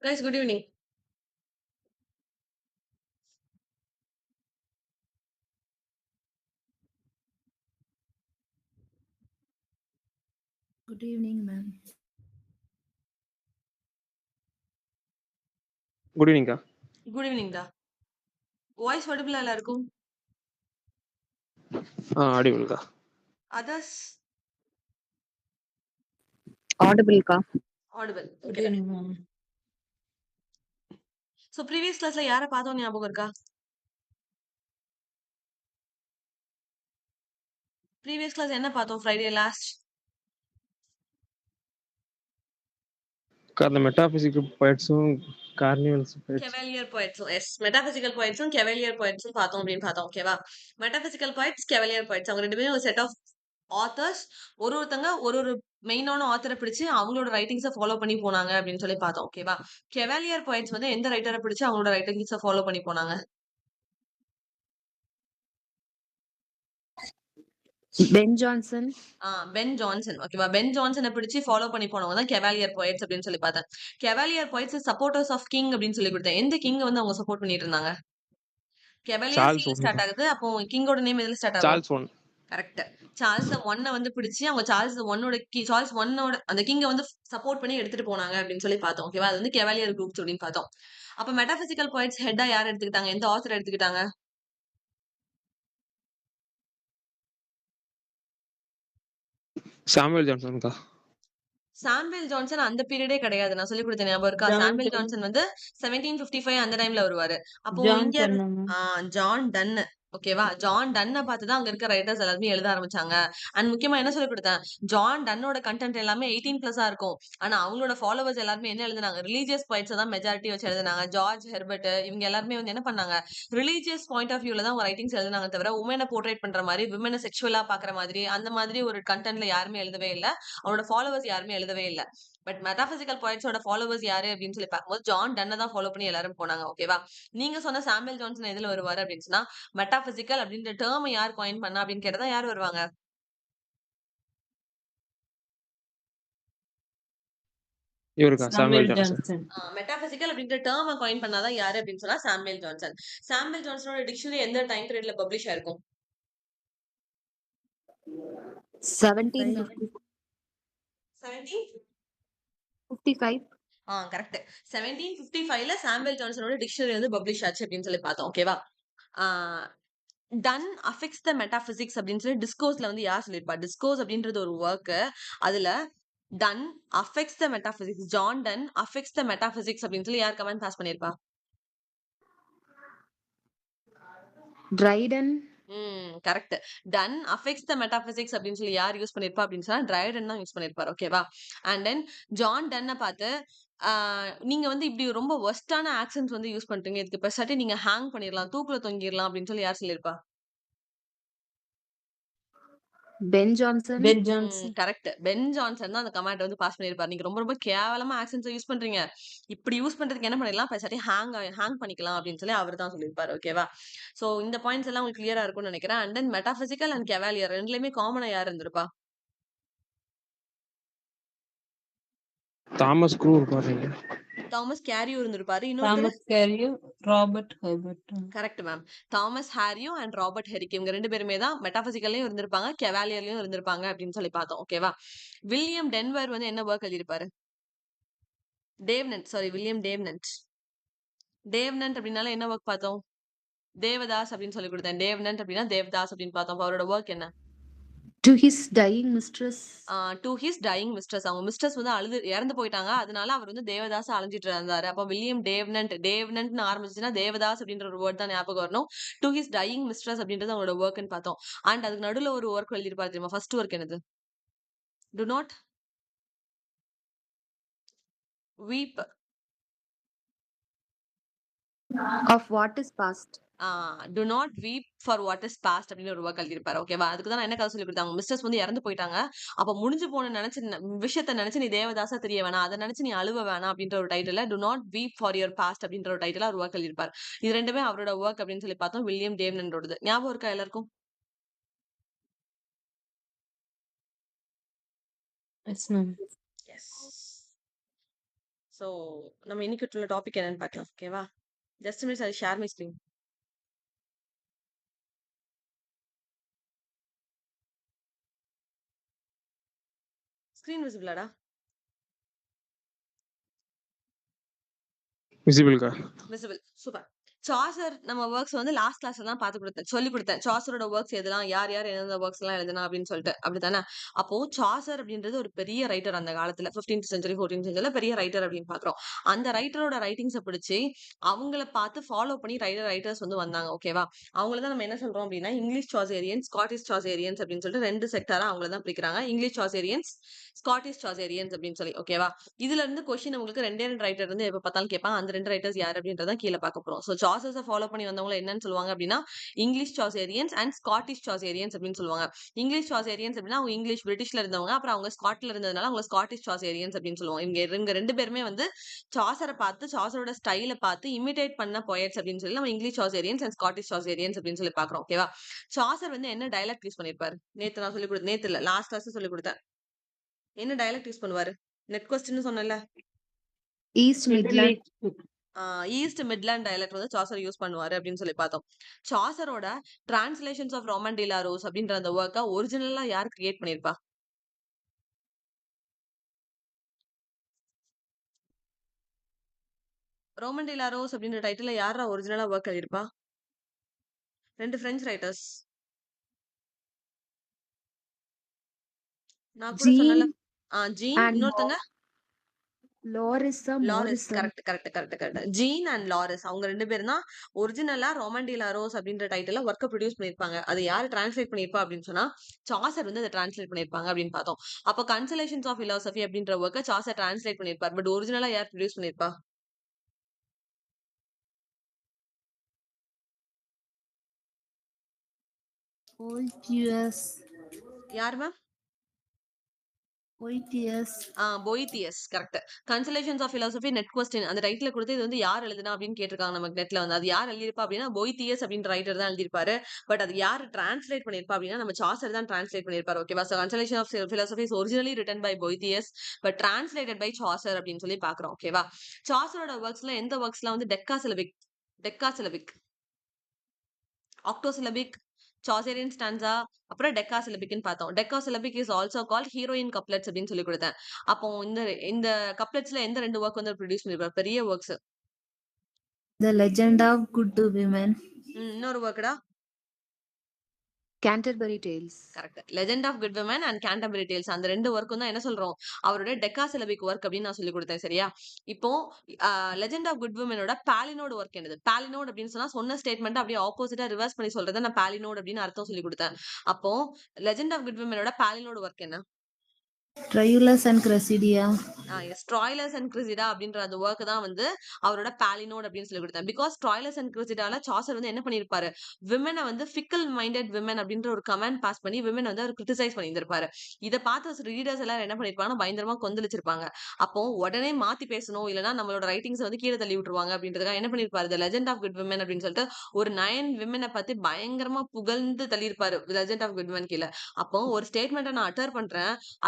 Guys, good evening. Good evening, ma'am. Good ஈவினிங்க்கா. Good evening டா. Voice audible ஆ எல்லாருக்கும்? ஆடிபிள்க்கா. Others Audible ka? audible. Good Okay. evening, ma'am. So previous classல யார பார்த்தோம் ஞாபகம் இருக்கா? Previous class என்ன பார்த்தோம் Friday last? அந்த மெட்டாபிசிக்கல் பாயிண்ட்ஸும் carnivals points. Cavalier poets. Yes. Metaphysical poets உம் Cavalier poets உம் பார்த்தோம் அப்படின்னு பார்த்தோம். ஓகேவா? Metaphysical poets, Cavalier poets. அவங்க ரெண்டு பேரும் ஒரு செட் ஆஃப் ஆத்தர்ஸ். ஒருத்தங்க ஒரு மெயினான ஆத்தரை பிடிச்சு அவங்களோட ரைட்டிங்ஸை ஃபாலோ பண்ணி போனாங்க அப்படின்னு சொல்லி பார்த்தோம். ஓகேவா? Cavalier poets வந்து எந்த ரைட்டரை பிடிச்சு அவங்களோட ரைட்டிங்ஸை ஃபாலோ பண்ணி போனாங்க? Ben Johnson. Ben Johnson. ஓகேவா? பென் ஜான்சனை பிடிச்சு ஃபாலோ பண்ணி போனவங்க தான் கெவாலியர் போய்ட்ஸ் அப்படின்னு சொல்லி பார்த்தேன். Chevalier poets supporters of king அப்படின்னு சொல்லி கொடுத்தேன். எந்த கிங் வந்து அவங்க சப்போர்ட் பண்ணிட்டு இருந்தாங்க? கெவாலியர் சார்ல்ஸ் சீல ஸ்டார்ட் ஆகுது. அப்போ கிங்கோட நேம் எதுல ஸ்டார்ட் ஆகும்? Charles one. கரெக்ட். சார்ல்ஸ் ஒன்னை வந்து பிடிச்சு அவங்க சார்ல்ஸ் ஒன்னோட அந்த கிங்க வந்து சப்போர்ட் பண்ணி எடுத்துட்டு போனாங்க அப்படின்னு சொல்லி பார்த்தோம். ஓகேவா? அது வந்து கெவாலியர் குரூப்ஸ் அப்படின்னு பார்த்தோம். அப்ப மெட்டாபிசிக்கல் போய்ட்ஸ் ஹெட்டா யார் எடுத்துக்கிட்டாங்க? எந்த ஆத்தர் எடுத்துக்கிட்டாங்க? சாமுவேல் ஜான்சன்க்கா. சாம்பல் ஜான்சன் அந்த பீரியடே கிடையாது. நான் சொல்லி கொடுத்த ஞாபகம் இருக்கா? சாம்பல் ஜான்சன் வந்து 1755 அந்த டைம்ல வருவாரு. அப்போ John இங்க Tennant, ma'am. John Donne. ஓகேவா? ஜான் டன்னை பார்த்துதான் அங்க இருக்க ரைட்டர்ஸ் எல்லாருமே எழுத ஆரம்பிச்சாங்க. அண்ட் முக்கியமா என்ன சொல்லி கொடுத்தேன்? ஜான் டன்னோட கண்டென்ட் எல்லாமே 18+ இருக்கும். ஆனா அவங்களோட ஃபாலோவர்ஸ் எல்லாருமே என்ன எழுதுனாங்க? ரிலீஜியஸ் பாயிண்ட்ஸ் தான் மெஜாரிட்டி வச்சு எழுதுனாங்க. ஜார்ஜ் ஹெர்பர்ட் இவங்க எல்லாருமே வந்து என்ன பண்ணாங்க? ரிலீஜியஸ் பாயிண்ட் ஆஃப் வியூல தான் அவங்க ரைட்டிங்ஸ் எழுதுனாங்க தவிர உமனை போர்ட்ரேட் பண்ற மாதிரி விமனை செக்ஷுவலா பாக்குற மாதிரி அந்த மாதிரி ஒரு கண்டென்ட்ல யாருமே எழுதவே இல்லை. அவனோட ஃபாலோவர்ஸ் யாருமே எழுதவே இல்லை. பட் மெட்டாபிசிக்கல் பாயிண்ட்ஸோட ஃபாலோவர்ஸ் யாரு அப்படின்னு சொல்லி பார்க்கும்போது ஜான் டன்னை தான் ஃபாலோ பண்ணி எல்லாரும் போனாங்க. ஓகேவா? நீங்க சொன்ன சாம்பல் ஜான்சன் எதுல வருவாரு அப்படின்னு சொன்னா மெட்டாபிசிக்கல் அப்படின்ற டேர்ம் யார் காயின் பண்ணா அப்படின்னு கேட்டதா யார் வருவாங்க? இவருக்கா Samuel Samuel Johnson. Johnson. Metaphysical அப்படின்ற டேர்மை காயின் பண்ணாதான் யாரு அப்படின்னு சொன்னா சாமுவேல் ஜான்சன். சாமுவேல் ஜான்சனோட டிக்ஷனரி எந்த டைம் பீரியட்ல பப்ளிஷ் ஆயிருக்கும்? 1755. 1755. கரெக்ட். 1755ல சாமுவேல் ஜான்சனோட டிக்ஷனரி வந்து பப்ளிஷ் ஆச்சு அப்படின்னு சொல்லி பார்த்தோம். ஓகேவா? டன் அஃபெக்ட்ஸ் த மெட்டாபிசிக்ஸ் அப்படின்னு சொல்லி டிஸ்கோர்ஸ்ல வந்து யார் சொல்லியிருப்பா? டிஸ்கோர்ஸ் அப்படின்றது ஒரு ஒர்க். அதுல Donne affects the metaphysics, John Donne affects the metaphysics அப்படின்னு சொல்லி யார் கமெண்ட் பாஸ் பண்ணிருப்பா? Dryden. Correct. Donne affects the metaphysics அப்படின்னு சொல்லி யார் யூஸ் பண்ணிருப்பா அப்படின்னு சொன்னா ட்ரைடன் தான் யூஸ் பண்ணிருப்பாரு. ஓகேவா? அண்ட் தென் ஜான் டன்னை பார்த்து நீங்க வந்து இப்படி ரொம்ப ஒர்ஸ்டான ஆக்சன்ஸ் வந்து யூஸ் பண்றீங்க, இதுக்கு பெஸ்டாட்டி நீங்க ஹேங் பண்ணிடலாம், தூக்குல தொங்கிடலாம் அப்படின்னு சொல்லி யார் சொல்லியிருப்பா? Ben Johnson. Ben Johnson. Correct. Ben Johnson தான் அந்த கமாண்ட் வந்து பாஸ் பண்ணிருப்பாரு. நீங்க ரொம்ப ரொம்ப கேவலமா ஆக்சன்ஸ் யூஸ் பண்றீங்க, இப்படி யூஸ் பண்றதுக்கு என்ன பண்ணிடலாம், பெஸ்டாட்டி ஹேங் பண்ணிக்கலாம் அப்படின்னு சொல்லி அவர் தான் சொல்லியிருப்பாரு. ஓகேவா? சோ இந்த பாயிண்ட்ஸ் எல்லாம் உங்களுக்கு கிளியரா இருக்கும்னு நினைக்கிறேன். And then metaphysical and cavalier ரெண்டுலயுமே காமனா யார் இருந்திருப்பா? தாமஸ் க்ரூ இருப்பாருங்க. தாமஸ் கேரியோ இருந்திருப்பாரு. இன்னொருத்தர் Thomas Carrier, Robert Herbert. Correct ma'am. தாமஸ் ஹாரியோ அண்ட் ராபர்ட் ஹெரிக் இவங்க ரெண்டு பேருமே தான் மெட்டாபிசிக்கல்லையும் இருந்திருப்பாங்க, கெவாலியர்லயும் இருந்திருப்பாங்க அப்படின்னு சொல்லி பார்த்தோம். ஓகேவா? வில்லியம் டென்வர் வந்து என்ன ஒர்க் எழுதியிருப்பாரு? வில்லியம் டேவ்னன்ட். டேவ்னன்ட் அப்படின்னால என்ன ஒர்க் பார்த்தோம்? தேவதாஸ் அப்படின்னு சொல்லி கொடுத்தேன். டேவ்னன்ட் அப்படின்னா தேவதாஸ் அப்படின்னு பார்த்தோம். அப்ப அவரோட ஒர்க் என்ன? To his dying mistress. To his dying mistress. அவங்க மிஸ்ட்ரஸ் வந்து இறந்து போயிட்டாங்க, அதனால அவர் வந்து தேவதாஸ் அலைஞ்சிட்டு இருந்தாரு. அப்ப வில்லியம் டேவ்னன்ட்னு ஆரம்பிச்சுன்னா தேவதாஸ் அப்படின்ற ஒரு வேர்ட் தான் ஞாபகம் வரணும். டு ஹிஸ் டையிங் மிஸ்ட்ரஸ் அப்படின்றது அவங்களோட ஒர்க்னு பார்த்தோம். அண்ட் அதுக்கு நடுவுல ஒரு ஒர்க் எழுதியிருப்பாரு தெரியுமா? ஃபர்ஸ்ட் ஒர்க் என்னது? To not weep Of what is past. To not weep for what is past அப்படின்னு ஒரு ஒர்க் எழுதியிருப்பாரு. ஓகேவா? அதுக்கு தான் நான் என்ன கதை சொல்லி கொடுத்தாங்க, மிஸ்டர்ஸ் வந்து இறந்து போயிட்டாங்க, அப்ப முடிஞ்சு போன விஷயத்த நினைச்சு நீ தேவதாசா தெரிய வேணாம், அதை நினைச்சு நீ அழுவ வேணாம் அப்படின்ற ஒரு title to not weep for your past அப்படின்ற ஒரு டைட்டில் ஒரு ஒர்க் எழுதியிருப்பாரு. இது ரெண்டுமே அவரோட ஒர்க் அப்படின்னு சொல்லி பார்த்தோம். வில்லியம் டேவ்னன்டோடது ஞாபகம் இருக்கா எல்லாருக்கும்? Yes, ma'am. எஸ். ஸோ நம்ம இன்னைக்கு உள்ள டாபிக் என்னன்னு பார்க்கலாம். ஓகேவா? Just minutes I share my screen. Screen விசிபிளாடா? விசிபிள்க்கா. விசிபிள். சூப்பர். சாசர் நம்ம ஒர்க்ஸ் வந்து லாஸ்ட் கிளாஸ்ல தான் சொல்லி கொடுத்தேன். சாசரோட ஒர்க்ஸ் எதெல்லாம் யார் யார் எந்தெந்த ஒர்க்ஸ் எல்லாம் எழுதுனா அப்படின்னு சொல்லிட்டு அப்படித்தானே. அப்போ சாசர் அப்படின்றது ஒரு பெரிய ரைட்டர் அந்த காலத்துல 15th செஞ்சுரி 14th செஞ்சுரியில பெரிய ரைட்டர் அப்படின்னு பாக்குறோம். அந்த ரைட்டரோட ரைட்டிங்ஸை பிடிச்சி அவங்கள பார்த்து ஃபாலோ பண்ணி ரைட்டர்ஸ் வந்து வந்தாங்க. ஓகேவா? அவங்கள தான் நம்ம என்ன சொல்றோம் அப்படின்னா இங்கிலீஷ் சாசேரியன்ஸ், ஸ்காட்டிஷ் சாசேரியன்ஸ் அப்படின்னு சொல்லிட்டு 2 செக்டரா அவங்கள தான் பிரிக்கிறாங்க. இங்கிலீஷ் சாசேரியன்ஸ், ஸ்காட்டிஷ் சாசேரியன்ஸ் அப்படின்னு சொல்லி. ஓகேவா? இதுல இருந்து கொஸ்டின் உங்களுக்கு 2 ரைட்டர் இருந்து எப்ப பார்த்தாலும் கேட்பாங்க. அந்த 2 ரைட்டர்ஸ் யார் அப்படின்றத கீழே பார்க்க போறோம். ஸோ சாசர்ஸை ஃபாலோ பண்ணி வந்தவங்க என்னன்னு சொல்லுவாங்க அப்படின்னா இங்கிலீஷ் சாசேரியன்ஸ் அண்ட் ஸ்காட்டிஷ் சாசேரியன்ஸ் அப்படின்னு சொல்லுவாங்க. இங்கிலீஷ் சாசேரியன்ஸ் அப்படின்னா அவங்க இங்கிலீஷ் பிரிட்டிஷ்ல இருந்தவங்க, அப்புறம் அவங்க ஸ்காட்ல இருந்ததுனால அவங்க ஸ்காட்டிஷ் சாசேரியன்ஸ் அப்படின்னு சொல்லுவாங்க. இவங்க 2 பேருமே வந்து சாசரை பார்த்து சாசரோட ஸ்டைலை பார்த்து இமிடேட் பண்ண போயட்ஸ் அப்படின்னு சொல்லி நம்ம இங்கிலீஷ் சாசேரியன்ஸ் அண்ட் ஸ்காட்டிஷ் சாசேரியன்ஸ் அப்படின்னு சொல்லி பாக்குறோம். ஓகேவா? சாசர் வந்து என்ன டயலாக்ட் யூஸ் பண்ணிருப்பாரு? நேத்து நான் சொல்லி கொடுத்தேன். நேத்து இல்ல, லாஸ்ட் கிளாஸ் சொல்லி கொடுத்தேன். என்ன டயலாக்ட் யூஸ் பண்ணுவாரு? நெட் கொஸ்டின் சொன்னல, East Midland. East Midland dialect வந்து சாசர் யூஸ் பண்ணுவாரு அப்படின்னு சொல்லி பார்த்தோம். சாசரோட translations of Roman de la Rose அப்படின்ற அந்த ஒர்க்கை ஒரிஜினலா யார் கிரியேட் பண்ணிருப்பா? ரோமன் டி லா ரோஸ் அப்படின்ற டைட்டில் யாரா ஒரிஜினலா ஒர்க் எழுதிருப்பா? 2 French writers. நான் கூட சொன்னல, Jean ஜீன், and இன்னொருத்தங்க Lorissa Lorris. Morrison. Correct. Jean and Lorris அவங்க 2 பேரும் தான் ஒரிஜினலா ரோமன் டி லா ரோஸ் அப்படின்ற டைட்டில் ஒர்க்கை ப்ரொடியூஸ் பண்ணிருப்பாங்க. அது யாரு டிரான்ஸ்லேட் பண்ணிருப்பா அப்படின்னு சொன்னா சாசர் வந்து அதை டிரான்ஸ்லேட் பண்ணிருப்பாங்க அப்படின்னு பார்த்தோம். அப்போ கன்சலேஷன்ஸ் ஆஃப் பிலாசபி அப்படின்ற ஒர்க்கை சாசர் டிரான்ஸ்லேட் பண்ணிருப்பார். பட் ஒரிஜினலா யார் ப்ரொடியூஸ் பண்ணிருப்பா? Poitiers. யார் மேம்? Poitiers. Boethius. Correct. Consolations of philosophy NET question அந்த டைட்டில் கொடுத்து இது வந்து யார் எழுதுனா அப்படின்னு கேட்டிருக்காங்க நமக்கு நெட்ல வந்து. அது யார் எழுதிருப்பா அப்படின்னா பொய்தியஸ் அப்படின்ற ரைட்டர் தான் எழுதிருப்பாரு. பட் அது யார் டிரான்ஸ்லேட் பண்ணிருப்பா அப்படின்னா நம்ம சாசர் தான் டிரான்ஸ்லேட் பண்ணிருப்பாரு. ஓகேவா? So consolation of philosophy is originally written by Boethius but translated by Chaucer அப்படின்னு சொல்லி பாக்குறோம். ஓகேவா? சாசரோட ஒர்க்ஸ்ல எந்த ஒர்க்ஸ்லாம் வந்து டெக்காசிலபிக், ஆக்டோசிலபிக், சாசேரியன் ஸ்டான்சா, அப்புறம் டெக்காசிலபிக்னு பார்த்தோம். Decasyllabic is also called heroic couplets அப்படின்னு சொல்லி கொடுத்தேன். அப்போ இந்த இந்த கப்லெட்ஸ்ல எந்த 2 ஒர்க் வந்து ப்ரொடியூஸ் பண்ணிருப்பாரு? பெரிய works. The Legend of Good Women. இன்னொரு ஒர்க்குடா? Canterbury Tales. Correct. Legend of good Women and Canterbury Tales அந்த 2 ஒர்க்கும் தான் என்ன சொல்றோம் அவரோட டெக்காசிலபிக் ஒர்க் அப்படின்னு நான் சொல்லி கொடுத்தேன். சரியா? இப்போ லெஜெண்ட் ஆஃப் குட் விமனோட பாலினோட ஒர்க் என்னது? பாலினோட் அப்படின்னு சொன்ன ஸ்டேட்மெண்ட் அப்படியே ஆப்போசிட்டா ரிவர்ஸ் பண்ணி சொல்றதை நான் பாலினோட் அப்படின்னு அர்த்தம் சொல்லி கொடுத்தேன். அப்போ லெஜெண்ட் ஆஃப் குட் விமனோட பாலினோட ஒர்க் என்ன? Troilus and Cressida. Troilus and Cressida அப்படின்ற அந்த ஒர்க் தான் வந்து அவரோட பாலினோட் அப்படின்னு சொல்லி கொடுத்தேன். பிகாஸ் ட்ராய்லஸ் அண்ட் கிரிசிடால சாசர் வந்து என்ன பண்ணிருப்பாரு? விமனை வந்து ஃபிக்கல் மைண்டட் விமன் அப்படின்ற ஒரு கமெண்ட் பாஸ் பண்ணி விமன் வந்து அவர் கிரிட்டிசைஸ் பண்ணியிருப்பாரு. இதை பார்த்து ரீடர்ஸ் எல்லாரும் என்ன பண்ணிருப்பாங்கன்னா பயங்கரமா கொந்தளிச்சிருப்பாங்க. அப்போ உடனே மாத்தி பேசணும், இல்லைன்னா நம்மளோட ரைட்டிங்ஸ் வந்து கீழே தள்ளி விட்டுருவாங்க அப்படின்றதுக்காக என்ன பண்ணிருப்பாரு? The legend of good women அப்படின்னு சொல்லிட்டு ஒரு 9 விமனை பத்தி பயங்கரமா புகழ்ந்து தள்ளியிருப்பாரு லெஜெண்ட் ஆஃப் குட் விமன் கீழே. அப்போ ஒரு ஸ்டேட்மெண்ட்டை நான்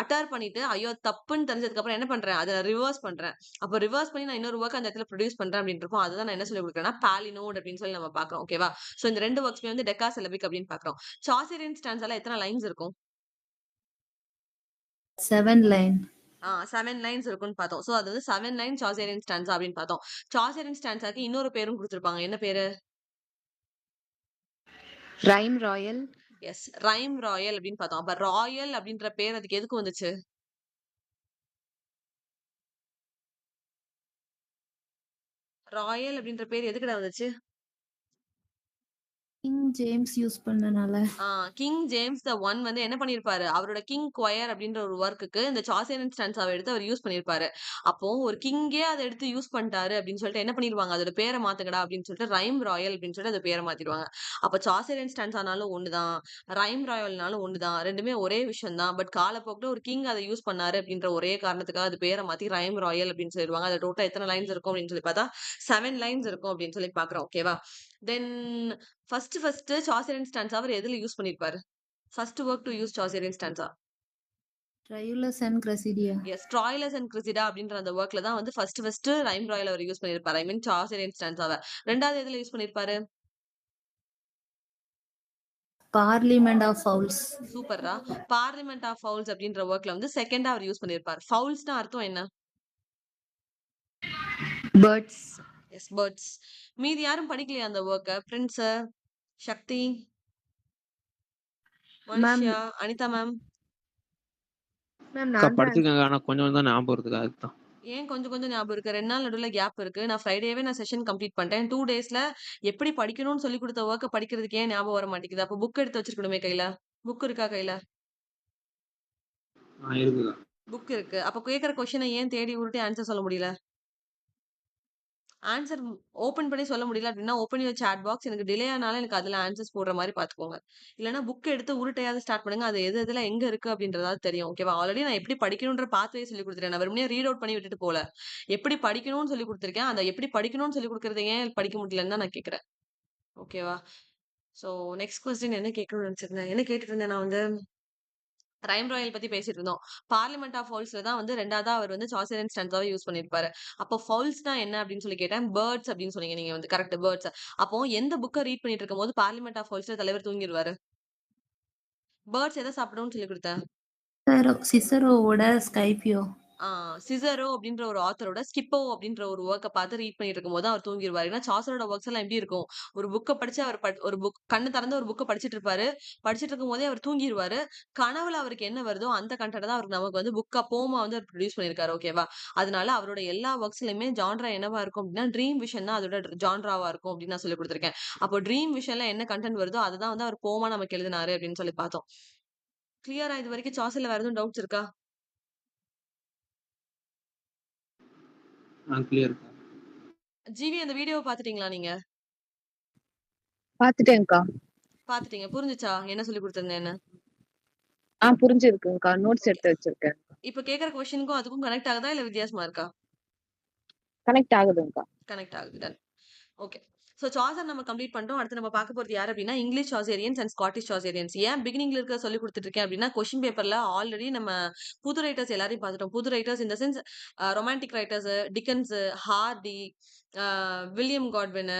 அட்டர் பண்ணிட்டு ஐயோ தப்புன்னு தெரிஞ்சதுக்கு அப்புறம் என்ன பண்றேன்? அதை ரிவர்ஸ் பண்றேன். அப்போ ரிவர்ஸ் பண்ணி நான் இன்னொரு ஒர்க் அந்த இடத்துல ப்ரொடியூஸ் பண்றேன் அப்படின்னு இருக்கும். அதுதான் நான் என்ன சொல்லி கொடுக்குறேன்னா பாலினோட் அப்படின்னு சொல்லி நம்ம பாக்குறோம். ஓகேவா? சோ இந்த 2 ஒர்க்ஸ்மே வந்து டெக்காசிலபிக் அப்படின்னு பாக்குறோம். சாசேரியன் ஸ்டான்ஸால எத்தனை லைன்ஸ் இருக்கும்? 7 line. 7 லைன்ஸ் இருக்கும்னு பார்த்தோம். சோ அது வந்து 7 லைன் சாசேரியன் ஸ்டான்ஸா அப்படின்னு பார்த்தோம். சாசேரியன் ஸ்டான்ஸாக்கு இன்னொரு பேரும் கொடுத்திருப்பாங்க. என்ன பேரு? Rhyme Royal. Yes, rhyme royal அப்படின்னு பார்த்தோம். அப்ப ராயல் அப்படின்ற பேர் அதுக்கு எதுக்கு வந்துச்சு? ராயல் அப்படின்ற பேர் எதுக்குடா வந்துச்சு? King James யூஸ் பண்ணனால. கிங் ஜேம்ஸ் த ஒன் வந்து என்ன பண்ணிருப்பாரு? அவரோட கிங் கொயர் அப்படின்ற ஒரு ஒர்க்குக்கு இந்த சாசேரியன் ஸ்டான்ஸாவை எடுத்து அவர் யூஸ் பண்ணிருப்பாரு. அப்போ ஒரு கிங்கே அதை எடுத்து யூஸ் பண்ணிட்டாரு அப்படின்னு சொல்லிட்டு என்ன பண்ணிருவாங்க? அதோட பேரை மாத்துக்கடா அப்படின்னு சொல்லிட்டு ரைம் ராயல் அப்படின்னு சொல்லிட்டு அது பேரை மாத்திடுவாங்க. அப்ப சாசேரியன் ஸ்டான்ஸ் ஆனாலும் ஒண்ணுதான், ரைம் ராயல்னாலும் ஒண்ணுதான், ரெண்டுமே ஒரே விஷயம் தான். பட் காலப்போக்கில் ஒரு கிங் அதை யூஸ் பண்ணாரு அப்படின்ற ஒரே காரணத்துக்காக அது பேரை மாத்தி ரைம் ராயல் அப்படின்னு சொல்லிடுவாங்க. அது டோட்டல் எத்தனை லைன்ஸ் இருக்கும் அப்படின்னு சொல்லி பார்த்தா 7 லைன்ஸ் இருக்கும் அப்படின்னு சொல்லி பாக்குறோம். ஓகேவா? தென் ஃபர்ஸ்ட் சாசேரியன் ஸ்டான்ஸா அவர் எதுல யூஸ் பண்ணிருப்பாரு? First work to use Chaucerian stanza Triolus and Cressidia. Yes, Troilus and Cressida அப்படின்ற அந்த ஒர்க்ல தான் வந்து ஃபர்ஸ்ட் ரைம் ராயல் அவர் யூஸ் பண்ணியிருப்பாரு. ஐ மீன் சாசரியன் ஸ்டான்ஸாவை. ரெண்டாவது எதுல யூஸ் பண்ணியிருப்பாரு? Parliament of Fowls. சூப்பர்ரா. பார்லிமெண்ட் ஆஃப் ஃபவுல்ஸ் அப்படின்ற ஒர்க்ல வந்து செகண்டா அவர் யூஸ் பண்ணியிருப்பார். ஃபவுல்ஸ்னா அர்த்தம் என்ன? Birds. Yes, birds. மீதி யாரும் படிக்கலையா அந்த ஒர்க்க? பிரின்ஸ், சக்தி, Ma'am, மனுஷியா, அனிதா மேம். ma'am, அக்கா நான் தான் படிச்சிருக்காங்க ஆனா கொஞ்சம் தான் ஞாபகம் இருக்குக்கா அதுதான். ஏன் கொஞ்சம் ஞாபகம் இருக்கு? 2 நாள் நடுவுல கேப் இருக்கு. நான் ஃப்ரைடேவே நான் செஷன் கம்ப்ளீட் பண்ணிட்டேன். 2 டேஸ்ல எப்படி படிக்கணும்னு சொல்லிக் கொடுத்த ஒர்க்க படிக்கிறதுக்கு ஏன் ஞாபகம் வர மாட்டேங்குது? அப்ப புக் எடுத்து வச்சிருக்கணுமே கையில. புக் இருக்கா கையில? இருக்குக்கா. புக் இருக்கு. அப்ப கேக்குற கொஸ்டினை ஏன் தேடி உருட்டி ஆன்சர் சொல்ல முடியல? ஆன்சர் ஓபன் பண்ணி சொல்ல முடியல அப்படின்னா, ஓப்பன் யுவர் சாட் பாக்ஸ். எனக்கு டிலே ஆனாலும் எனக்கு அதுல ஆன்சர்ஸ் போடுற மாதிரி பாத்துக்கோங்க. இல்லைன்னா புக் எடுத்து உருட்டையாவது ஸ்டார்ட் பண்ணுங்க. அது எது எதுல எங்க இருக்கு அப்படின்றதாவது தெரியும். ஓகேவா? ஆல்ரெடி நான் எப்படி படிக்கணும்ன்ற பாத்வே சொல்லி கொடுத்துட்டேன். நான் வெறுமனே ரீட் அவுட் பண்ணி விட்டுட்டு போல. எப்படி படிக்கணும்னு சொல்லி கொடுத்துருக்கேன். அந்த எப்படி படிக்கணும்னு சொல்லி கொடுக்கறத ஏன் படிக்க முடியலன்னு தான் நான் கேக்குறேன். ஓகேவா? சோ நெக்ஸ்ட் கொஸ்டின் என்ன கேட்கணும்னு நினைச்சிருந்தேன். என்ன கேட்டுட்டு இருந்தேன் நான் வந்து ரைம் ராயல் பத்தி பேசிட்டு இருந்தோம். பார்லிமெண்ட் ஆஃப் ஃபவுல்ஸ்ல தான் வந்து ரெண்டாவதா அவர் வந்து சாசரியன் ஸ்டான்ஸாவை யூஸ் பண்ணிருப்பாரு. அப்போ ஃபவுல்ஸ்னா என்ன அப்படின்னு சொல்லி கேட்டேன். பேர்ட்ஸ் அப்படின்னு சொன்னீங்க நீங்க வந்து. Correct, birds. அப்போ எந்த புக்கை ரீட் பண்ணிட்டு இருக்கும் போது பார்லிமெண்ட் ஆஃப் ஃபவுல்ஸ்ல தலைவர் தூங்கிடுவாரு? பேர்ட்ஸ் எதை சாப்பிடும்னு சொல்லி கொடுத்தேன்? சிசரோவோட ஸ்கைபியோ. சிசரோ அப்படின்ற ஒரு ஆத்தரோட ஸ்கிப்போ அப்படின்ற ஒரு ஒர்க்கை பார்த்து ரீட் பண்ணிட்டு இருக்கும்போது அவர் தூங்கிடுவாரு. ஏன்னா சாசரோட ஒர்க்ஸ் எல்லாம் எப்படி இருக்கும்? ஒரு புக்கை படிச்சு அவர் ஒரு புக் கண்ணு திறந்து ஒரு புக்கை படிச்சிட்டு இருப்பாரு. படிச்சிட்டு இருக்கும் போதே அவர் தூங்கிடுவாரு. கனவுல அவருக்கு என்ன வருதோ அந்த கண்டென்ட் தான் அவருக்கு நமக்கு வந்து புக்கா போமா வந்து அவர் ப்ரொடியூஸ் பண்ணிருக்காரு. ஓகேவா? அதனால அவரோட எல்லா ஒர்க்ஸ்லயுமே ஜான்ரா என்னவா இருக்கும் அப்படின்னா ட்ரீம் விஷன் தான் அதோட ஜான்ராவா இருக்கும் அப்படின்னு நான் சொல்லி கொடுத்துருக்கேன். அப்போ ட்ரீம் விஷன்ல என்ன கண்டென்ட் வருதோ அதுதான் வந்து அவர் போமா நமக்கு எழுதினாரு அப்படின்னு சொல்லி பார்த்தோம். கிளியரா? இது வரைக்கும் சாசர்ல வேற எதுவும் டவுட்ஸ் இருக்கா? கிளியர். ஜிவி, அந்த வீடியோவை பாத்துட்டீங்களா நீங்க? பாத்துட்டேன்க்கா. பாத்துட்டீங்க. புரிஞ்சுச்சா என்ன சொல்லி கொடுத்திருந்தேன்னு? புரிஞ்சிருக்குங்கக்கா. நோட்ஸ் எடுத்து வச்சிருக்கேன். இப்ப கேக்குற கொஸ்டினுக்கும் அதுக்கும் கனெக்ட் ஆகுதா இல்ல வித்தியாசமா இருக்கா? கனெக்ட் ஆகுதுங்கக்கா. கனெக்ட் ஆகுது. டன். ஓகே. சோ சாசர் நம்ம கம்ப்ளீட் பண்ணிட்டோம். அடுத்து நம்ம பார்க்க போறது யார் அப்படின்னா இங்கிலீஷ் சாசேரியன்ஸ் அண்ட் ஸ்காட்டிஷ் சாசேரியன்ஸ். ஏன் பிகினிங்ல இருக்க சொல்லி கொடுத்துட்டு இருக்கேன் அப்படின்னா கொஸ்டின் பேப்பர்ல ஆல்ரெடி நம்ம புது ரைட்டர்ஸ் எல்லாரையும் பார்த்துட்டோம். புது ரைட்டர்ஸ் இந்த sense romantic writers, Dickens, Hardy, William Godwin,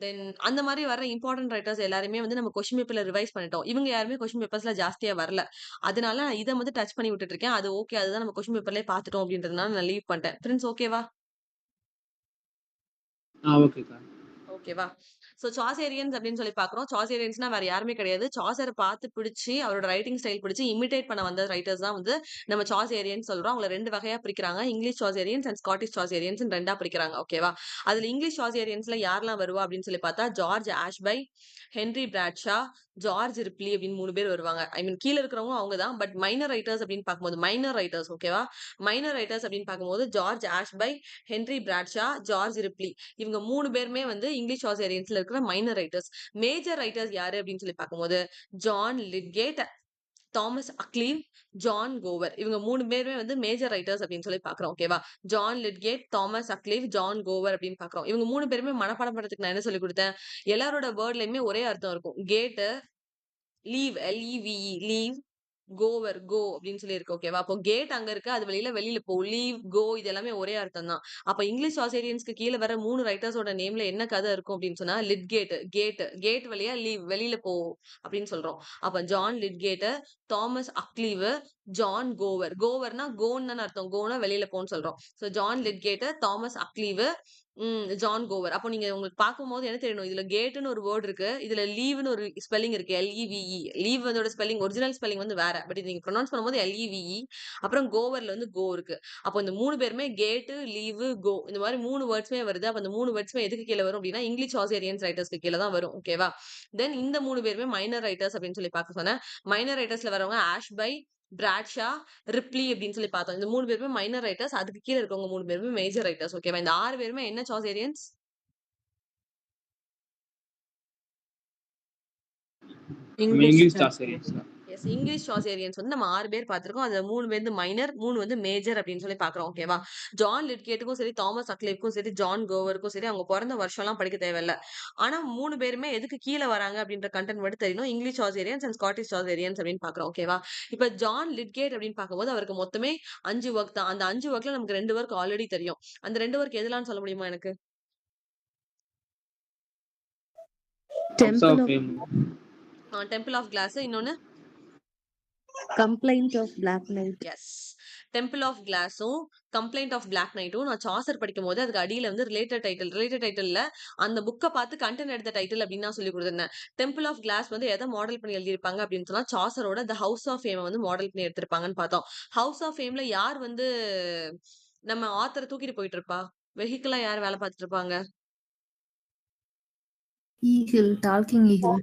then அந்த மாதிரி வர இம்பார்ட்டன்ட் ரைட்டர்ஸ் எல்லாருமே வந்து நம்ம கொஸ்டின் பேப்பர்ல ரிவைஸ் பண்ணிட்டோம். இவங்க யாருமே கொஸ்டின் பேப்பர்ஸ்ல ஜாஸ்தியா வரல. அதனால நான் இதை வந்து டச் பண்ணி விட்டுட்டு இருக்கேன். அது ஓகே, அதுதான் நம்ம கொஸ்டின் பேப்பர்லயே பார்த்துட்டோம் அப்படின்றதுனால நான் லீவ் பண்ணிட்டேன். பிரின்ஸ் ஓகேவா? ஓகேக்கா. ஓகேவா? சோ சாசேரியன்ஸ் அப்படின்னு சொல்லி பாக்குறோம். சாசேரியன்ஸ்னா வேற யாருமே கிடையாது. சாசரை பார்த்து பிடிச்சி அவரோட ரைட்டிங் ஸ்டைல் பிடிச்சி இமிடேட் பண்ண வந்த ரைட்டர்ஸ் தான் வந்து நம்ம சாசேரியன்ஸ் சொல்றோம். அவங்கள 2 வகையா பிரிக்கிறாங்க. இங்கிலீஷ் சாசேரியன்ஸ் அண்ட் ஸ்காட்டிஷ் சாசேரியன்ஸ் 2ஆ பிரிக்கிறாங்க. ஓகேவா? அதுல இங்கிலீஷ் சாசேரியன்ஸ்ல யாரெல்லாம் வருவா அப்படின்னு சொல்லி பார்த்தா ஜார்ஜ் ஆஷ்பை, ஹென்ரி பிராட்ஷா, ஜார்ஜ் ரிப்லி அப்படின்னு 3 பேர் வருவாங்க. ஐ மீன் கீழ இருக்கிறவங்க அவங்க தான். பட் மைனர் ரைட்டர்ஸ் அப்படின்னு பார்க்கும்போது மைனர் ரைட்டர்ஸ் ஓகேவா? மைனர் ரைட்டர்ஸ் அப்படின்னு பார்க்கும்போது ஜார்ஜ் ஆஷ்பை, ஹென்ரி பிராட்ஷா, ஜார்ஜ் ரிப்லி இவங்க 3 பேருமே வந்து இங்கிலீஷ் சாசேரியன்ஸ்ல இருக்கிற மைனர் ரைட்டர்ஸ். மேஜர் ரைட்டர்ஸ் யாரு அப்படின்னு சொல்லி பார்க்கும்போது John Lydgate, Thomas Hoccleve, John Gower இவங்க 3 பேருமே வந்து மேஜர் ரைட்டர்ஸ் அப்படின்னு சொல்லி பாக்குறோம். ஓகேவா? John Lydgate, Thomas Hoccleve, John Gower அப்படின்னு பாக்குறோம். இவங்க 3 பேருமே மனப்பாடம் பண்றதுக்கு நான் என்ன சொல்லி கொடுத்தேன்? எல்லாரோட வேர்ட்லயுமே ஒரே அர்த்தம் இருக்கும். Gate, leave, LEVE, leave, Gower, go அப்படின்னு சொல்லி இருக்கு. ஓகேவா? அப்போ கேட் அங்க இருக்கு, அது வெளியில போ. லீவ், கோ இது எல்லாமே ஒரே அர்த்தம் தான். அப்ப இங்கிலீஷ் சாசேரியன்ஸ்க்கு கீழ வர 3 ரைட்டர்ஸோட நேம்ல என்ன கதை இருக்கும் அப்படின்னு சொன்னா லிட்கேட், கேட் வழியா லீவ் வெளியில போ அப்படின்னு சொல்றோம். அப்ப John Lydgate, Thomas Hoccleve, John Gower. கோவர்னா கோன்னு அர்த்தம். கோனா வெளியில போன்னு சொல்றோம். So John Lydgate, Thomas Hoccleve, John Gower. அப்போ நீங்க உங்களுக்கு பார்க்கும்போது என்ன தெரியணும்? இதுல கேட்னு ஒரு வேர்ட் இருக்கு. இதுல லீவ்னு ஒரு ஸ்பெல்லிங் இருக்கு. LEVE. லீவ் அதோட ஸ்பெல்லிங் ஒரிஜினல் ஸ்பெல்லிங் வந்து வேற. பட் இது நீங்க ப்ரொனவுன்ஸ் பண்ணும்போது LEVE. அப்புறம் கோவர்ல வந்து கோ இருக்கு. அப்போ இந்த 3 பேருமே கேட், லீவ், கோ இந்த மாதிரி 3 வேர்ட்ஸ்மே வருது. அப்ப இந்த 3 வேர்ட்ஸ்மே எதுக்கு கீழ வரும் அப்படின்னா இங்கிலீஷ் சாசேரியன்ஸ் ரைட்டர்ஸ்க்கு கீழ தான் வரும். ஓகேவா? தென் இந்த 3 பேருமே மைனர் ரைட்டர்ஸ் அப்படின்னு சொல்லி பார்க்க சொன்னேன். மைனர் ரைட்டர்ஸ்ல வரவங்க ஆஷ்பை, பிராட்ஷா, ரிப்லி அப்படின்னு சொல்லி பார்த்தோம். இந்த 3 பேருமே மைனர் ரைட்டர்ஸ். அதுக்கு கீழ இருக்கவங்க 3 பேருமே மேஜர் ரைட்டர்ஸ். ஓகேவா? இந்த 6 பேருமே என்ன Chaucerians? English Chaucerians. Yes, yes. English Chaucerians வந்து நம்ம 6 பேர் பார்த்திருக்கோம். அதுல 3 வந்து மைனர், 3 வந்து மேஜர் அப்படின்னு சொல்லி பார்க்குறோம். ஓகேவா? ஜான் லிட்கேட்டுக்கும் சரி, தாமஸ் அக்லீவ்க்கும் சரி, ஜான் கோவருக்கும் சரி, அவங்க பொறந்த வருஷம்லாம் படிக்க தேவையில்ல. ஆனா 3 பேருமே எதுக்கு கீழ வராங்க அப்படின்ற கன்டென்ட் மட்டும் தெரியணும். இங்கிலீஷ் சாசேரியன்ஸ் அண்ட் ஸ்காட்டிஷ் சாசேரியன்ஸ் அப்படின்னு பார்க்குறோம். ஓகேவா? இப்ப ஜான் லிட்கேட் அப்படின்னு பார்க்கும்போது அவருக்கு மொத்தமே 5 ஒர்க் தான். அந்த 5 ஒர்க்ல நமக்கு 2 ஒர்க் ஆல்ரெடி தெரியும். அந்த 2 ஒர்க் எதுலான்னு சொல்ல முடியுமா எனக்கு? House Temple of of fame. Temple of glass. இன்னொன்னு Complaint of Black Knight. எஸ். டெம்பிள் ஆஃப் கிளாஸும் கம்ப்ளைண்ட் ஆஃப் பிளாக் நைட்டும் நான் சாசர் படிக்கும் போது அதுக்கு அடியில வந்து ரிலேட்டட் டைட்டில்ல அந்த புக்கை பார்த்து கண்டென்ட் எடுத்த டைட்டில் அப்படின்னு நான் சொல்லி கொடுத்திருந்தேன். டெம்பிள் ஆஃப் கிளாஸ் வந்து எதை மாடல் பண்ணி எழுதியிருப்பாங்க அப்படின்னு சொன்னா சாசரோட த ஹவுஸ் ஆஃப் ஃபேம் வந்து மாடல் பண்ணி எடுத்திருப்பாங்கன்னு பார்த்தோம். ஹவுஸ் ஆஃப் ஃபேம்ல யார் வந்து நம்ம ஆத்தரை தூக்கிட்டு போயிட்டு இருப்பா? வெஹிக்கிளா யார் வேலை பார்த்துட்டு இருப்பாங்க? Eagle, talking eagle.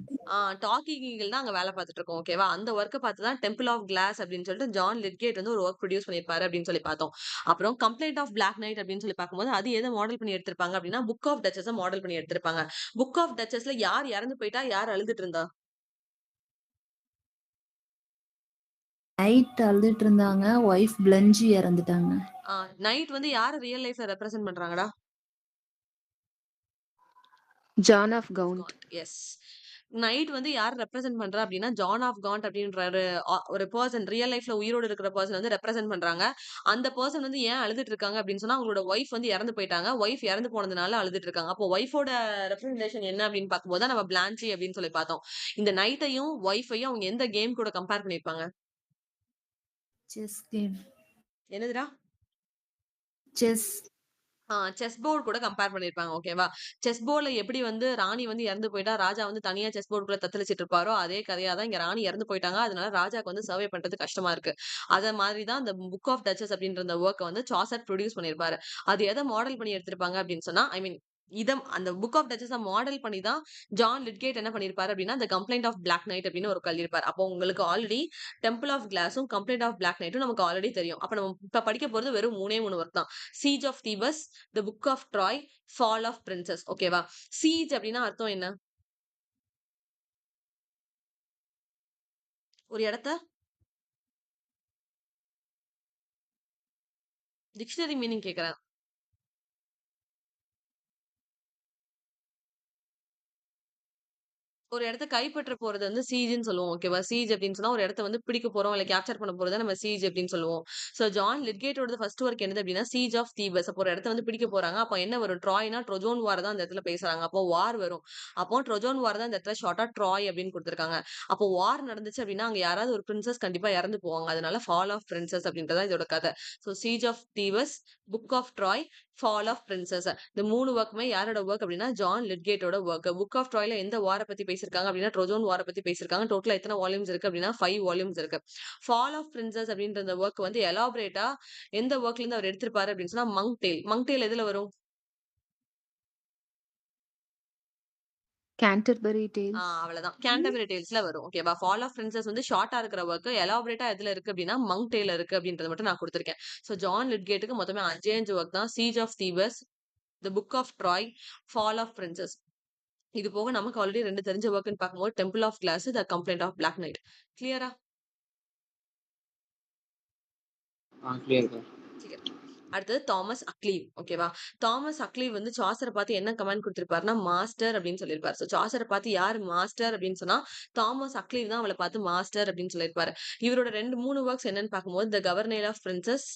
Talking eagle தான் அங்க வேலை பார்த்துட்டு இருக்கோம். ஓகேவா? அந்த ஒர்க்கை பார்த்து தான் டெம்பிள் ஆஃப் கிளாஸ் அப்படின்னு சொல்லிட்டு ஜான் லிட்கேட் வந்து ஒரு ஒர்க் ப்ரொடியூஸ் பண்ணியிருப்பாரு அப்படின்னு சொல்லி பார்த்தோம். அப்புறம் கம்ப்ளைண்ட் ஆஃப் பிளாக் நைட் அப்படின்னு சொல்லி பார்க்கும்போது அது எதை மாடல் பண்ணி எடுத்திருப்பாங்க அப்படின்னா புக் ஆஃப் டச்சஸை மாடல் பண்ணி எடுத்திருப்பாங்க. புக் ஆஃப் டச்சஸ்ல யார் இறந்து போயிட்டா, யார் அழுதுட்டு இருந்தா? நைட் அழுதுட்டு இருந்தாங்க. ஒய்ஃப் பிளஞ்சி இறந்துட்டாங்க. நைட் வந்து யார ரியல் லைஃப்ல ரெப்ரசென்ட் பண்றாங்கடா? John of Gaunt. எஸ். நைட் வந்து யார் ரெப்ரசென்ட் பண்றா அப்படின்னா ஜான் ஆஃப் காண்ட் அப்படின்ற ஒரு பர்சன் ரியல் லைஃப்ல உயிரோடு இருக்கிற பர்சன் வந்து ரெப்ரசென்ட் பண்றாங்க. அந்த பர்சன் வந்து ஏன் அழுதுட்டு இருக்காங்க அப்படின்னு சொன்னா அவங்களோட ஒய்ஃப் வந்து இறந்து போயிட்டாங்க. ஒய்ஃப் இறந்து போனதுனால அழுதுட்டு இருக்காங்க. அப்போ ஒய்ஃபோட ரெப்ரசன்டேஷன் என்ன அப்படின்னு பார்க்கும்போது தான் நம்ம பிளான்ச்சி அப்படின்னு சொல்லி பார்த்தோம். இந்த நைட்டையும் ஒய்ஃபையும் அவங்க எந்த கேம் கூட கம்பேர் பண்ணிருப்பாங்க? Chess game. என்னதுடா? செஸ். செஸ் போர்டு கூட கம்பேர் பண்ணிருப்பாங்க. ஓகேவா? செஸ் போர்டுல எப்படி வந்து ராணி வந்து இறந்து போயிட்டா, ராஜா வந்து தனியா செஸ் போர்டுக்குள்ள தத்தளிச்சிட்டு இருப்பாரோ, அதே கதையா தான் இங்க ராணி இறந்து போயிட்டாங்க. அதனால ராஜாக்கு வந்து சர்வே பண்றது கஷ்டமா இருக்கு. அத மாதிரி தான் இந்த புக் ஆஃப் டச்சஸ் அப்படின்ற அந்த வொர்க்க வந்து சாசர் ப்ரொடியூஸ் பண்ணியிருப்பாரு. அது எத மாடல் பண்ணி எடுத்திருப்பாங்க அப்படின்னு சொன்னா, ஐ மீன் அந்த புக் ஆஃப் டச்சஸ மாடல் பண்ணி தான் ஜான் லிட்கேட் என்ன பண்ணியிருப்பாரு அப்படின்னா, the complaint of black knight அப்படின்னு ஒரு எழுதியிருப்பாரு. அப்போ உங்களுக்கு ஆல்ரெடி டெம்பிள் ஆஃப் கிளாஸும், கம்ப்ளைண்ட் ஆஃப் பிளாக் நைட்டும் நமக்கு ஆல்ரெடி தெரியும். அப்ப நம்ம இப்ப படிக்க போறது வெறும் 3 ஒர்க் தான். Siege of Thebes, the book of Troy, fall of princes. ஓகேவா? சீஜ் அப்படின்னா அர்த்தம் என்ன? ஒரு இடத்த டிக்ஷனரி மீனிங் கேக்குறேன். ஒரு இடத்த கைப்பற்ற போறது வந்து சீஜ்ன்னு சொல்லுவோம். ஓகேவா? சீஜ் அப்படின்னு சொன்னா ஒரு இடத்த வந்து பிடிக்க போறோம், இல்ல கேப்சர் பண்ண போறத நம்ம சீஜ் அப்படின்னு சொல்லுவோம். சோ ஜான் லிட்கேட்டோட ஃபர்ஸ்ட் ஒர்க் என்னது அப்படின்னா சீஜ் ஆஃப் தீபஸ். அப்போ ஒரு இடத்த வந்து பிடிக்க போறாங்க. அப்போ என்ன வரும்? ட்ராய்னா ட்ரோஜோன் வார் தான் அந்த இடத்துல பேசுறாங்க. அப்போ வார் வரும். அப்போ ட்ரோஜோன் வார் தான் இந்த இடத்துல ஷார்ட்டா ட்ராய் அப்படின்னு குடுத்திருக்காங்க. அப்போ வார் நடந்துச்சு அப்படின்னா அங்க யாராவது ஒரு பிரின்சஸ் கண்டிப்பா இறந்து போவாங்க. அதனால ஃபால் ஆஃப் பிரின்சஸ் அப்படின்றதா இதோட கதை. So siege of Thebes, book of Troy, fall of princes. இந்த 3 ஒர்க்குமே யாரோட ஒர்க் அப்படின்னா ஜான் லிட்கேட்டோட ஒர்க். புக் ஆஃப் ட்ராய்ல எந்த வார பத்தி பேசியிருக்காங்க அப்படின்னா ட்ரோஜோன் வார பத்தி பேசியிருக்காங்க. டோட்டலா எத்தனை வால்யூம்ஸ் இருக்கு அப்படின்னா 5 வால்யூம்ஸ் இருக்கு. ஃபால் ஆஃப் பிரின்சஸ் அப்படின்ற அந்த ஒர்க் வந்து எலாபரேட்டா எந்த ஒர்க்ல இருந்து அவர் எடுத்திருப்பாரு அப்படின்னு சொன்னா மங்க் டேல். மங்க் டேல் எதுல வரும்? Canterbury Tales. அவ்வளவுதான். கேன்டர்பரி டேல்ஸ்ல வரும். ஓகேவா? ஃபால் ஆஃப் பிரின்சஸ் வந்து ஷார்ட்டா இருக்கிற ஒர்க். எலாபரேட்டா எதுல இருக்கு அப்படின்னா மங்க் டேல்ல இருக்கு அப்படின்றத மட்டும் நான் கொடுத்திருக்கேன். சோ ஜான் லிட்கேட்டுக்கு மொத்தமே 5 ஒர்க் தான். Siege of Thebes, the book of Troy, fall of princes. இது போக நமக்கு ஆல்ரெடி 2 தெரிஞ்ச ஒர்க்ன்னு பார்க்கும்போது temple of glass, the complaint of black knight. கிளியரா? கிளியர் தான். சரி. அடுத்தது தாமஸ் அக்லீவ். ஓகேவா? தாமஸ் அக்லீவ் வந்து சாசரை பார்த்து என்ன கமெண்ட் குடுத்திருப்பாருன்னா மாஸ்டர் அப்படின்னு சொல்லியிருப்பாரு. சோ சாசரை பார்த்து யார் மாஸ்டர் அப்படின்னு சொன்னா தாமஸ் அக்லீவ் தான் அவளை பார்த்து மாஸ்டர் அப்படின்னு சொல்லியிருப்பாரு. இவரோட 3 ஒர்க்ஸ் என்னன்னு பார்க்கும்போது the governor of princes,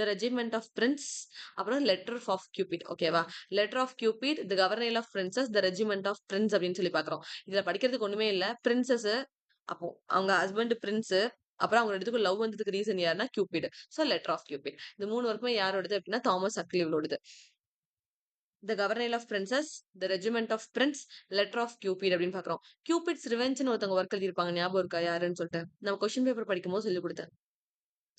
the regiment of prince, அப்புறம் லெட்டர் ஆஃப் கியூபிட். ஓகேவா? Letter of Cupid, the governor of princes, the regiment of prince அப்படின்னு சொல்லி பாக்குறோம். இதுல படிக்கிறதுக்கு ஒண்ணுமே இல்ல. பிரின்சஸ், அப்போ அவங்க ஹஸ்பண்ட் பிரின்ஸ், அப்புறம் அவங்க 2 லவ் வந்ததுக்கு ரீசன் யாருன்னா Cupid. So letter of Cupid. இந்த 3 ஒர்க்குமே யாரோடது அப்படின்னா தாமஸ் அக்லீவ்லோடது. The governor of princes, the regiment of prince, letter of Cupid அப்படின்னு பாக்குறோம். கியூபிட்ஸ் ரிவெஞ்ச்னு ஒருத்தவங்க ஒர்க் எழுதியிருப்பாங்க. ஞாபகம் இருக்கா யாருன்னு சொல்லிட்டு? நம்ம கொஸ்டின் பேப்பர் படிக்கும்போது சொல்லி கொடுத்தேன்.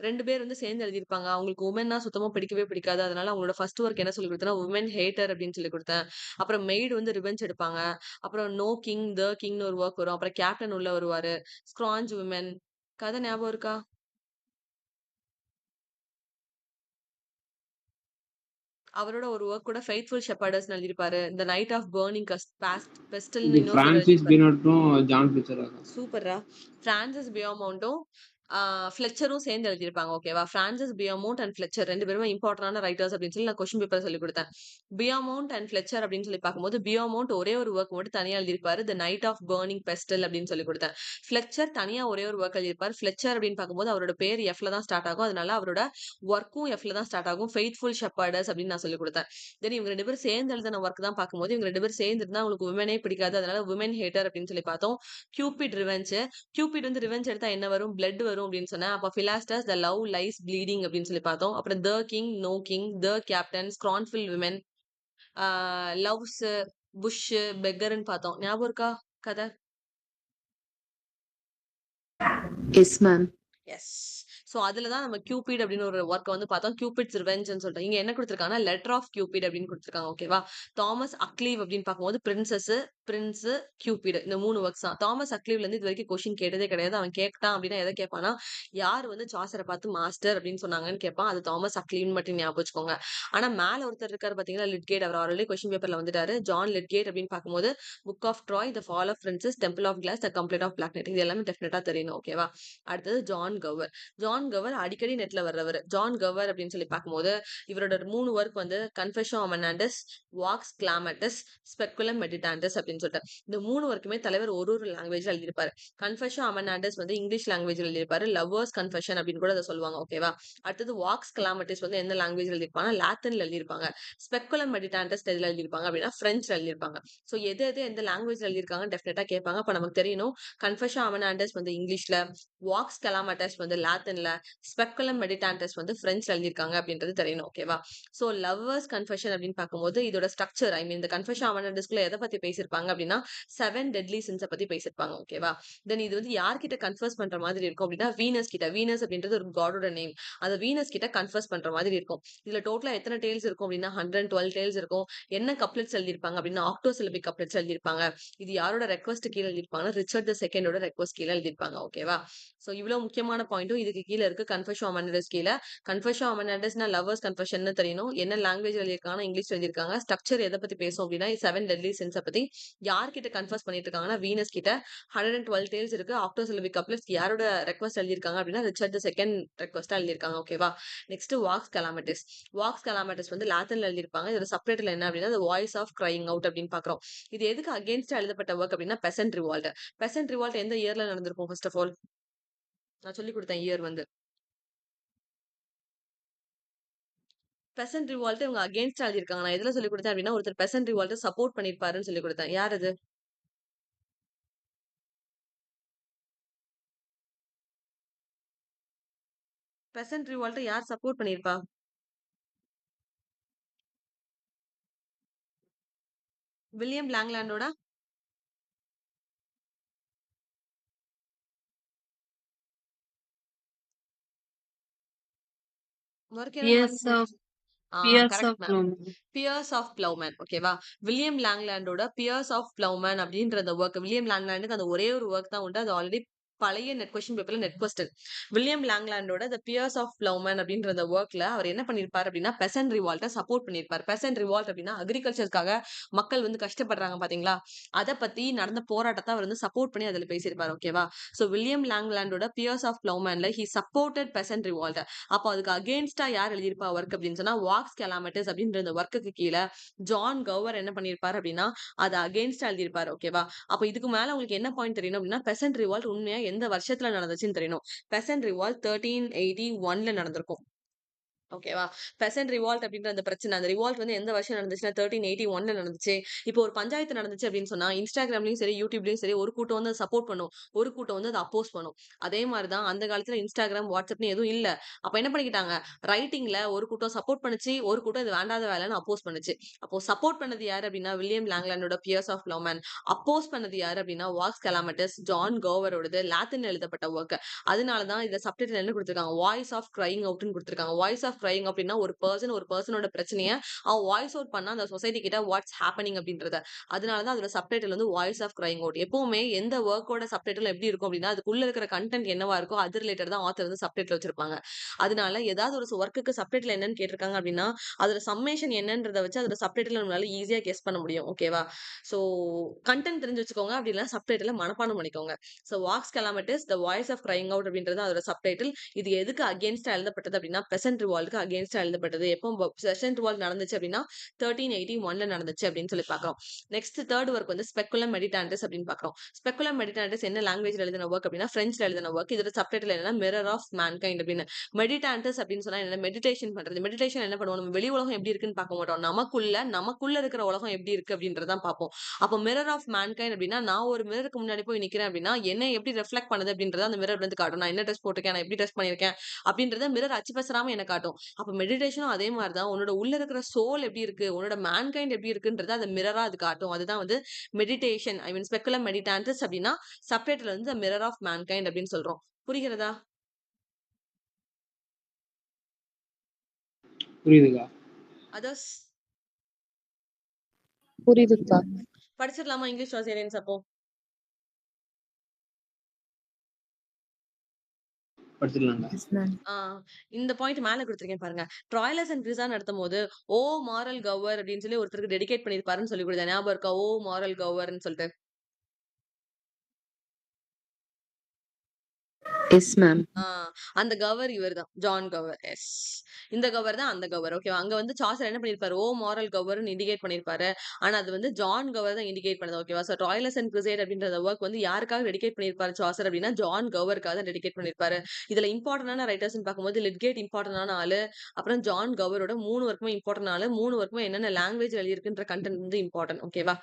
2 பேர் வந்து சேர்ந்து எழுதியிருப்பாங்க. அவங்களுக்கு உமன்னா சுத்தமா பிடிக்கவே பிடிக்காது. அதனால அவங்களோட ஃபர்ஸ்ட் ஒர்க் என்ன சொல்லி கொடுத்தேன்னா உமன் ஹேட்டர் அப்படின்னு சொல்லி கொடுத்தேன். அப்புறம் மெய்டு வந்து ரிவெஞ்ச் எடுப்பாங்க. அப்புறம் நோ கிங், த கிங்னு ஒரு ஒர்க் வரும். அப்புறம் கேப்டன் உள்ள வருவாரு. ஸ்க்ராஞ்ச் உமன். கதை ஞாபகம் இருக்கா? அவரோட ஒரு ஒர்க் கூட ஃபெய்த்ஃபுல் ஷெப்பர்டர்ஸ்னு எழுதியிருப்பாரு. தி நைட் ஆஃப் பர்னிங் பெஸ்டில்னு இது இன்னொருத்தர் பிரான்சிஸ் எழுதியிருப்பாரு. பினோட்டும் ஜான் ஃபிச்சர். சூப்பர்ரா. பிரான்சிஸ் பியோமவுண்டும் ஃப்ளெச்சரும் சேர்ந்து எழுதியிருப்பாங்க. ஓகேவா? பிரான்சிஸ் பியோமவுண்ட் அண்ட் ஃப்ளெச்சர் 2 பேருமே இம்பார்ட்டன்டான ரைட்டர்ஸ் அப்படின்னு சொல்லி நான் கொஸ்டின் பேப்பர் சொல்லிக் கொடுத்தேன். பியோமவுண்ட் அண்ட் ஃப்ளெச்சர் அப்படின்னு சொல்லி பார்க்கும்போது பியோமவுண்ட் ஒரே ஒரு ஒர்க் மட்டும் தனியா எழுதியிருப்பாரு. தி நைட் ஆஃப் பர்னிங் பெஸ்டில் அப்படின்னு சொல்லி கொடுத்தேன். ஃப்ளெச்சர் தனியா ஒரே ஒரு ஒர்க் எழுதியிருப்பாரு. ஃப்ளெச்சர் அப்படின்னு பார்க்கும்போது அவரோட பேர் எஃப்ல தான் ஸ்டார்ட் ஆகும். அதனால அவரோட ஒர்க்கும் எஃப்ல தான் ஸ்டார்ட் ஆகும். ஃபெய்த்ஃபுல் ஷெப்பர்டர்ஸ் அப்படின்னு நான் சொல்லிக் கொடுத்தேன். தென் இவங்க 2 பேரும் சேர்ந்து எழுதின ஒர்க் தான் பார்க்கும்போது இவங்க 2 பேரும் சேர்ந்து இருந்தா அவங்களுக்கு உமனே பிடிக்காது. அதனால உமன் ஹேட்டர் அப்படின்னு சொல்லி பார்த்தோம். Cupid revenge. கியூபிட் வந்து ரிவெஞ்ச் எடுத்தா என்ன வரும்? பிளட் வரும் அப்படின்னு சொன்னேன். அப்ப Philaster the love lies bleeding அப்படின்னு சொல்லி பார்த்தோம். அப்புறம் the king, no king, the captain, scornful women, loves, bush, பெக்கர்ன்னு பார்த்தோம். ஞாபகம் இருக்கா கதை? Yes ma'am. எஸ். சோ அதுல தான் நம்ம கியூபிட் அப்படின்னு ஒரு ஒர்க் வந்து பார்த்தோம். கியூபிட்ஸ் ரிவெஞ்ச்னு சொல்லிட்டு இங்க என்ன கொடுத்திருக்காங்கன்னா லெட்டர் ஆஃப் கியூபிட் அப்படின்னு கொடுத்திருக்காங்க. ஓகேவா? தாமஸ் அக்லீவ் அப்படின்னு பார்க்கும்போது பிரின்ஸ், கியூபிட் இந்த 3 ஒர்க்ஸ் தான். தாமஸ் அக்லீவ்ல இருந்து இது வரைக்கும் கொஸ்டின் கேட்டதே கிடையாது. அவன் கேட்டான் அப்படின்னா எதை கேட்பானா, யார் வந்து சாசரை பார்த்து மாஸ்டர் அப்படின்னு சொன்னாங்கன்னு கேட்பான். அது தாமஸ் அக்லீவ்னு மட்டும் ஞாபகம் வச்சுக்கோங்க. ஆனா மேல ஒருத்தர் இருக்காரு பாத்தீங்களா, லிட்கேட். அவர் ஆல்ரெடி கொஸ்டின் பேப்பர்ல வந்துட்டாரு. ஜான் லிட்கேட் அப்படின்னு பார்க்கும்போது book of Troy, the fall of princes, temple of glass, the complete of black knight இது எல்லாமே டெஃபினட்டா தெரியணும். ஓகேவா? அடுத்தது ஜான் கவர். ஜான் கவர் அடிக்கடி நெட்ல வர்றவர். ஜான் கவர் அப்படின்னு சொல்லி பார்க்கும்போது இவரோட 3 ஒர்க் வந்து கன்ஃபெஷன் அமனாண்டஸ், வாக்ஸ் கிளாமட்டஸ், ஸ்பெக்குலம் மெடிடாண்டஸ் அப்படின்னு சொல்லிட்டு இந்த 3 ஒர்க்குமே தலைவர் ஒரு லாங்குவேஜ்ல எழுதியிருப்பாரு. கன்ஃபெஷன் அமனாண்டஸ் வந்து இங்கிலீஷ் லாங்குவேஜ்ல எழுதியிருப்பாரு. லவ்வர்ஸ் கன்ஃபெஷன் அப்படின்னு கூட அதை சொல்லுவாங்க. ஓகேவா? அடுத்தது வாக்ஸ் கிளாமட்டஸ் வந்து எந்த லாங்குவேஜ்ல எழுதியிருப்பாங்க? லாத்தின்ல எழுதியிருப்பாங்க. ஸ்பெக்குலம் மெடிடாண்டஸ் எதுல எழுதியிருப்பாங்க அப்படின்னா பிரெஞ்சுல எழுதியிருப்பாங்க. சோ எது எந்த லாங்குவேஜ்ல எழுதியிருக்காங்க டெஃபினட்டா கேட்பாங்க. அப்ப நமக்கு தெரியணும் கன்ஃபெஷன் அமனாண்டஸ் வந்து இங்கிலீஷ்ல, வாக்ஸ் கலாமட்டஸ் வந்து லாத்தின்ல, ஸ்பெக்குலம் மெடிடாண்டஸ் வந்து பிரெஞ்சுல எழுதியிருக்காங்க அப்படின்றது தெரியணும். ஓகேவா? சோ லவ்வர்ஸ் கன்ஃபெஷன் அப்படின்னு பார்க்கும்போது இதோட ஸ்ட்ரக்சர் இந்த கன்ஃபெஷன் அமனாண்டஸ்க்குள்ள எதை பத்தி பேசியிருப்பாங்க அப்படின்னா 7 டெட்லி சின்ஸை பத்தி பேசியிருப்பாங்க. ஓகேவா? தென் இது வந்து யார்கிட்ட கன்ஃபர்ஸ் பண்ற மாதிரி இருக்கும் அப்படின்னா வீனஸ் கிட்ட. வீனஸ் அப்படின்றது ஒரு காடோட நேம். அந்த வீனஸ் கிட்ட கன்ஃபர்ஸ் பண்ற மாதிரி இருக்கும். இதுல டோட்டலா எத்தனை டேல்ஸ் இருக்கும் அப்படின்னா 112 டேல்ஸ் இருக்கும். என்ன கப்லெட்ஸ் எழுதியிருப்பாங்க அப்படின்னா ஆக்டோசிலபிக் கப்லெட்ஸ் எழுதியிருப்பாங்க. இது யாரோட ரெக்வஸ்ட் கீழே எழுதியிருப்பாங்கன்னா ரிச்சர்ட் தி செகண்டோட ரெக்வஸ்ட் கீழே எழுதியிருப்பாங்க. ஓகேவா? சோ இவ்வளவு முக்கியமான பாயிண்ட்டும் இதுக்கு கீழே இருக்கு. கன்ஃபெஷன் அமனாண்டஸ் கீழே. கன்ஃபெஷன் அமனாண்டஸ்னா லவ்வர்ஸ் கன்ஃபெஷன் தெரியணும். என்ன லாங்குவேஜ் எழுதியிருக்காங்கன்னா இங்கிலீஷ் எழுதியிருக்காங்க. ஸ்ட்ரக்சர் எதை பத்தி பேசும் அப்படின்னா 7 டெட்லி சின்ஸை பத்தி யார்கிட்ட கன்ஃபர்ஸ் பண்ணிட்டு இருக்காங்கன்னா வீனஸ் கிட்ட. 112 டேல்ஸ் இருக்கு. ஆக்டோசிலபிக் கப்லெட்ஸ் யாரோட ரெக்வஸ்ட் எழுதியிருக்காங்க அப்படின்னா ரிச்சர்ட் தி செகண்ட் ரெக்வஸ்டா எழுதியிருக்காங்க. ஓகேவா? Next Vox Clamantis. Vox Clamantis வந்து லாத்தின்ல எழுதியிருப்பாங்க. இதோட சப்டைட்டில் என்ன அப்படின்னா the voice of crying out அப்படின்னு பாக்குறோம். இது எதுக்கு அகேன்ஸ்டா எழுதப்பட்ட ஒர்க் அப்படின்னா பெசன்ட் ரிவால்ட். பெசன்ட் ரிவால்ட் எந்த இயர்ல நடந்திருக்கும்? ஃபர்ஸ்ட் ஆஃப் ஆல் நான் சொல்லி கொடுத்தேன் இயர் வந்து. பெசன்ட் ரிவால்ட் இவங்க அகேன்ஸ்டா எழுதியிருக்காங்க. நான் எதுல சொல்லி கொடுத்தேன் அப்படின்னா ஒருத்தர் பெசன்ட் ரிவால்ட் சப்போர்ட் பண்ணிருப்பாருன்னு சொல்லி கொடுத்தேன். யார் அது? பெசன்ட் ரிவால்ட் யார் சப்போர்ட் பண்ணிருப்பா? வில்லியம் லாங்லாண்டோட ஒர்க் என்ன Years of correct ma'am. Bloom. Piers of Plowman. ஓகேவா? வில்லியம் லாங்லாண்டோட பியர்ஸ் ஆஃப் பிளவுமேன் அப்படின்ற அந்த ஒர்க். வில்லியம் லாங்லாண்டுக்கு அந்த ஒரே ஒரு ஒர்க் தான் உண்டு. அது ஆல்ரெடி பழைய நெட் கொஸ்டின் பேப்பர்ல நெட் கொஸ்டின். வில்லியம் லாங்லாண்டோட த பியர்ஸ் ஆஃப் பிளவுமேன் அப்படின்ற அந்த ஒர்க்ல அவர் என்ன பண்ணிருப்பாரு அப்படின்னா பெசன்ட் ரிவால்ட்ட சப்போர்ட் பண்ணிருப்பாரு. பெசன்ட் ரிவால்ட் அப்படின்னா அக்ரிகல்ச்சருக்காக மக்கள் வந்து கஷ்டப்படுறாங்க பாத்தீங்களா, அதை பத்தி நடந்த போராட்டத்தை அவர் வந்து சப்போர்ட் பண்ணி அதுல பேசியிருப்பாரு. ஓகேவா? சோ வில்லியம் லாங்லாண்டோட பியர்ஸ் ஆஃப் பிளவுமேன்ல ஹி சப்போர்ட்டட் பெசன்ட் ரிவால்ட். அப்போ அதுக்கு அகேன்ஸ்டா யார் எழுதியிருப்பா ஒர்க் அப்படின்னு சொன்னா வாக்ஸ் கலாமட்டிஸ் அப்படின்ற அந்த ஒர்க்குக்கு கீழே ஜான் கவர் என்ன பண்ணிருப்பாரு அப்படின்னா அதை அகேன்ஸ்டா எழுதியிருப்பாரு. ஓகேவா? அப்ப இதுக்கு மேல உங்களுக்கு என்ன பாயிண்ட் தெரியணும் அப்படின்னா பெசன்ட் ரிவால்ட் உண்மையா எந்த வருஷத்துல நடந்துச்சுன்னு தெரியணும். பெசன்ட் ரிவால்ட் 1381ல நடந்திருக்கும். ஓகேவா? பெசன்ட் ரிவால்ட் அப்படின்ற அந்த பிரச்சனை, அந்த ரிவால்ட் வந்து எந்த வருஷம் நடந்துச்சுன்னா 1381ல நடந்துச்சு. இப்போ ஒரு பஞ்சாயத்து நடந்துச்சு அப்படின்னு சொன்னா இன்ஸ்டாகிராம்லயும் சரி யூடியூப்லயும் சரி ஒரு கூட்டம் வந்து சப்போர்ட் பண்ணும், ஒரு கூட்டம் வந்து அதை அப்போஸ் பண்ணும். அதே மாதிரிதான் அந்த காலத்துல இன்ஸ்டாகிராம் வாட்ஸ்அப்னு எதுவும் இல்ல. அப்ப என்ன பண்ணிக்கிட்டாங்க, ரைட்டிங்ல ஒரு கூட்டம் சப்போர்ட் பண்ணுச்சு, ஒரு கூட்டம் இது வேண்டாத வேலைன்னு அப்போஸ் பண்ணுச்சு. அப்போ சப்போர்ட் பண்ணது யாரு அப்படின்னா வில்லியம் லாங்லாண்டோட பியர்ஸ் ஆஃப் பிளவுமேன். அப்போஸ் பண்ணது யாரு அப்படின்னா வாக்ஸ் கலாமட்டிஸ், ஜான் கோவரோடது லாத்தின் எழுதப்பட்ட ஒர்க். அதனாலதான் இத சப்டைட்டில் என்ன கொடுத்திருக்காங்க, வாய்ஸ் ஆஃப் கிரைங் அவுட்னு கொடுத்திருக்காங்க. வாய்ஸ் ஆஃப் கிரைங் அப்படின்னா ஒரு பர்சனோட பிரச்சனையை அவன் வாய்ஸ் அவுட் பண்ணா அந்த சொசைட்டி கிட்ட வாட்ஸ் ஹேப்பனிங் அப்படின்றத. அதனாலதான் அதோட சப்டைட்டில் வந்து வாய்ஸ் ஆஃப் கிரைங் அவுட். எப்பவுமே எந்த ஒர்க்கோட சப்டைட்டில் எப்படி இருக்கும் அப்படின்னா அதுக்குள்ள இருக்கிற கண்டென்ட் என்னவா இருக்கோ அது ரிலேட்டட் தான் ஆத்தர் வந்து சப்டைட்டில் வச்சிருப்பாங்க. அதனால ஏதாவது ஒரு ஒர்க்குக்கு சப்டைட்டில் என்னன்னு கேட்டிருக்காங்க அப்படின்னா அதோட சம்மேஷன் என்னன்றத வச்சு அதோட சப்டைட்டில் நம்மளால ஈஸியா கெஸ் பண்ண முடியும். ஓகேவா? சோ கண்டென்ட் தெரிஞ்சு வச்சுக்கோங்க. அப்படி இல்லைன்னா சப்டைட்டில் மனப்பாடம் பண்ணிக்கோங்க. So Vox Clamantis the voice of crying out அப்படின்றது அதோட சப்டைட்டில். இது எதுக்கு அகேன்ஸ்டா எழுதப்பட்டது அப்படின்னா பெசன்ட் ரிவால்ட்க்கு அகேன்ஸ்டா எழுதப்பட்டது. எப்போ பெசன்ட் ரிவால்ட் நடந்துச்சு அப்படின்னா 1381ல நடந்துச்சு அப்படின்னு சொல்லி பாக்குறோம். நெக்ஸ்ட் தேர்ட் ஒர்க் வந்து ஸ்பெக்குலம் மெடிடாண்டஸ் அப்படின்னு பாக்குறோம். ஸ்பெக்குலம் மெடிடாண்டஸ் என்ன லாங்குவேஜ்ல எழுதின ஒர்க் அப்படின்னா பிரெஞ்சுல எழுதின ஒர்க். இதோட சப்டைட்டில் என்னன்னா மிரர் ஆஃப் மேன்கைண்ட் அப்படின்னு. மெடிடாண்டஸ் அப்படின்னு சொன்னா என்ன? மெடிடேஷன் பண்றது. மெடிடேஷன் என்ன பண்ணுவோம்? நம்ம வெளி உலகம் எப்படி இருக்குன்னு பார்க்க மாட்டோம். நமக்குள்ள இருக்கிற உலகம் எப்படி இருக்கு அப்படின்றதான் பார்ப்போம். அப்போ மிரர் ஆஃப் மேன்கைண்ட் அப்படின்னா நான் ஒரு மிரருக்கு முன்னாடி போய் நிக்கிறேன் அப்படின்னா என்ன எப்படி ரிஃப்ளெக்ட் பண்ணுது அப்படின்றத அந்த மிரர் வந்து காட்டும். நான் என்ன ட்ரெஸ் போட்டிருக்கேன், நான் எப்படி ட்ரெஸ் பண்ணிருக்கேன் அப்படின்றத மிரர் அச்சு பேசாம என்ன காட்டும். அப்ப மெடிடேஷனும் அதே மாதிரிதான். உன்னோட உள்ள இருக்கிற சோல் எப்படி இருக்கு, உன்னோட மேன்கைண்ட் எப்படி இருக்குன்றத அந்த மிரரா அது காட்டும். அதுதான் வந்து மெடிடேஷன். ஐ மீன் ஸ்பெக்குலம் மெடிடாண்டஸ் அப்படின்னா சப்டைட்டில் வந்து மிரர் ஆஃப் மேன்கைண்ட் அப்படின்னு சொல்றோம். புரிகிறதா? புரியுதுக்கா. அதர்ஸ் புரியுதுக்கா. படிச்சிடலாமா இங்கிலீஷ் ட்ரான்ஸ்லேஷன்ஸ் அப்போ? படிச்சிடலாங்க. Yes, ma'am. இந்த பாயிண்ட் மேல கொடுத்திருக்கேன் பாருங்க. ட்ராய்லஸ் அண்ட் கிரிசா நடத்தும் போது ஓ மாரல் கவர் அப்படின்னு சொல்லி ஒருத்தருக்கு டெடிகேட் பண்ணிருப்பாருன்னு சொல்லி கொடுத்தேன். ஞாபகம் இருக்கா? ஓ மாரல் கவர்ன்னு சொல்லிட்டு. Yes, ma'am. அந்த கவர் இவர் தான், ஜான் கவர். எஸ், இந்த கவர் தான் அந்த கவர். ஓகேவா? அங்க வந்து சாசர் என்ன பண்ணிருப்பாரு? ஓ மாரல் கவர்னு இண்டிகேட் பண்ணிருப்பாரு. ஆனா அது வந்து ஜான் கவர் தான் இண்டிகேட் பண்ணது. ஓகேவா? சோ ட்ராய்லஸ் அண்ட் கிரிசைட் அப்படின்ற ஒர்க் வந்து யாருக்காக டெடிகேட் பண்ணிருப்பாரு சாசர் அப்படின்னா ஜான் கவருக்காக தான் டெடிகேட் பண்ணிருப்பாரு. இதுல இம்பார்ட்டன்டான ரைட்டர்ஸ் பார்க்கும்போது லிட்கேட் இம்பார்ட்டன்டான ஆளு, அப்புறம் ஜான் கவரோட 3 ஒர்க்குமே இம்பார்ட்டன்ட் ஆளு. 3 ஒர்க்குமே என்னென்ன லாங்குவேஜ் எழுதியிருக்குன்ற கண்டென்ட் வந்து இம்பார்ட்டன்ட். ஓகேவா?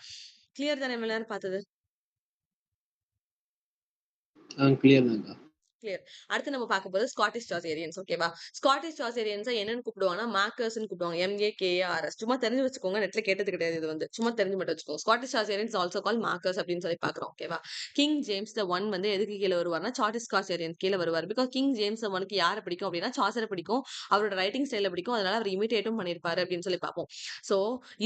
கிளியர் தானே இவ்வளவு நேரம் பார்த்தது? கிளியர் தான்க்கா. கிளியர். அடுத்து நம்ம பார்க்க போறது ஸ்காட்டிஷ் சாசேரியன்ஸ். ஓகேவா? ஸ்காட்டிஷ் சாசேரியன்ஸை என்னன்னு கூப்பிடுவாங்கன்னா மார்க்கர்ஸ்னு கூப்பிடுவாங்க. MAKARS. சும்மா தெரிஞ்சு வச்சுக்கோங்க. நெட்ல கேட்டது கிடையாது. இது வந்து சும்மா தெரிஞ்சு மட்டும் வச்சுக்கோங்க. ஸ்காட்டிஷ் சாசேரியன்ஸ் ஆல்சோ கால் மார்க்கர்ஸ் அப்படின்னு சொல்லி பாக்குறோம். ஓகேவா? கிங் ஜேம்ஸ் த ஒன் வந்து எதுக்கு கீழே வருவார்னா சார்டிஸ் சாசேரியன்ஸ் கீழே வருவார். பிகாஸ் கிங் ஜேம்ஸ் த ஒனுக்கு யாரை பிடிக்கும் அப்படின்னா சாசரை பிடிக்கும். அவரோட ரைட்டிங் ஸ்டைல பிடிக்கும். அதனால அவர் இமிட்டேட்டும் பண்ணிருப்பாரு அப்படின்னு சொல்லி பார்ப்போம். சோ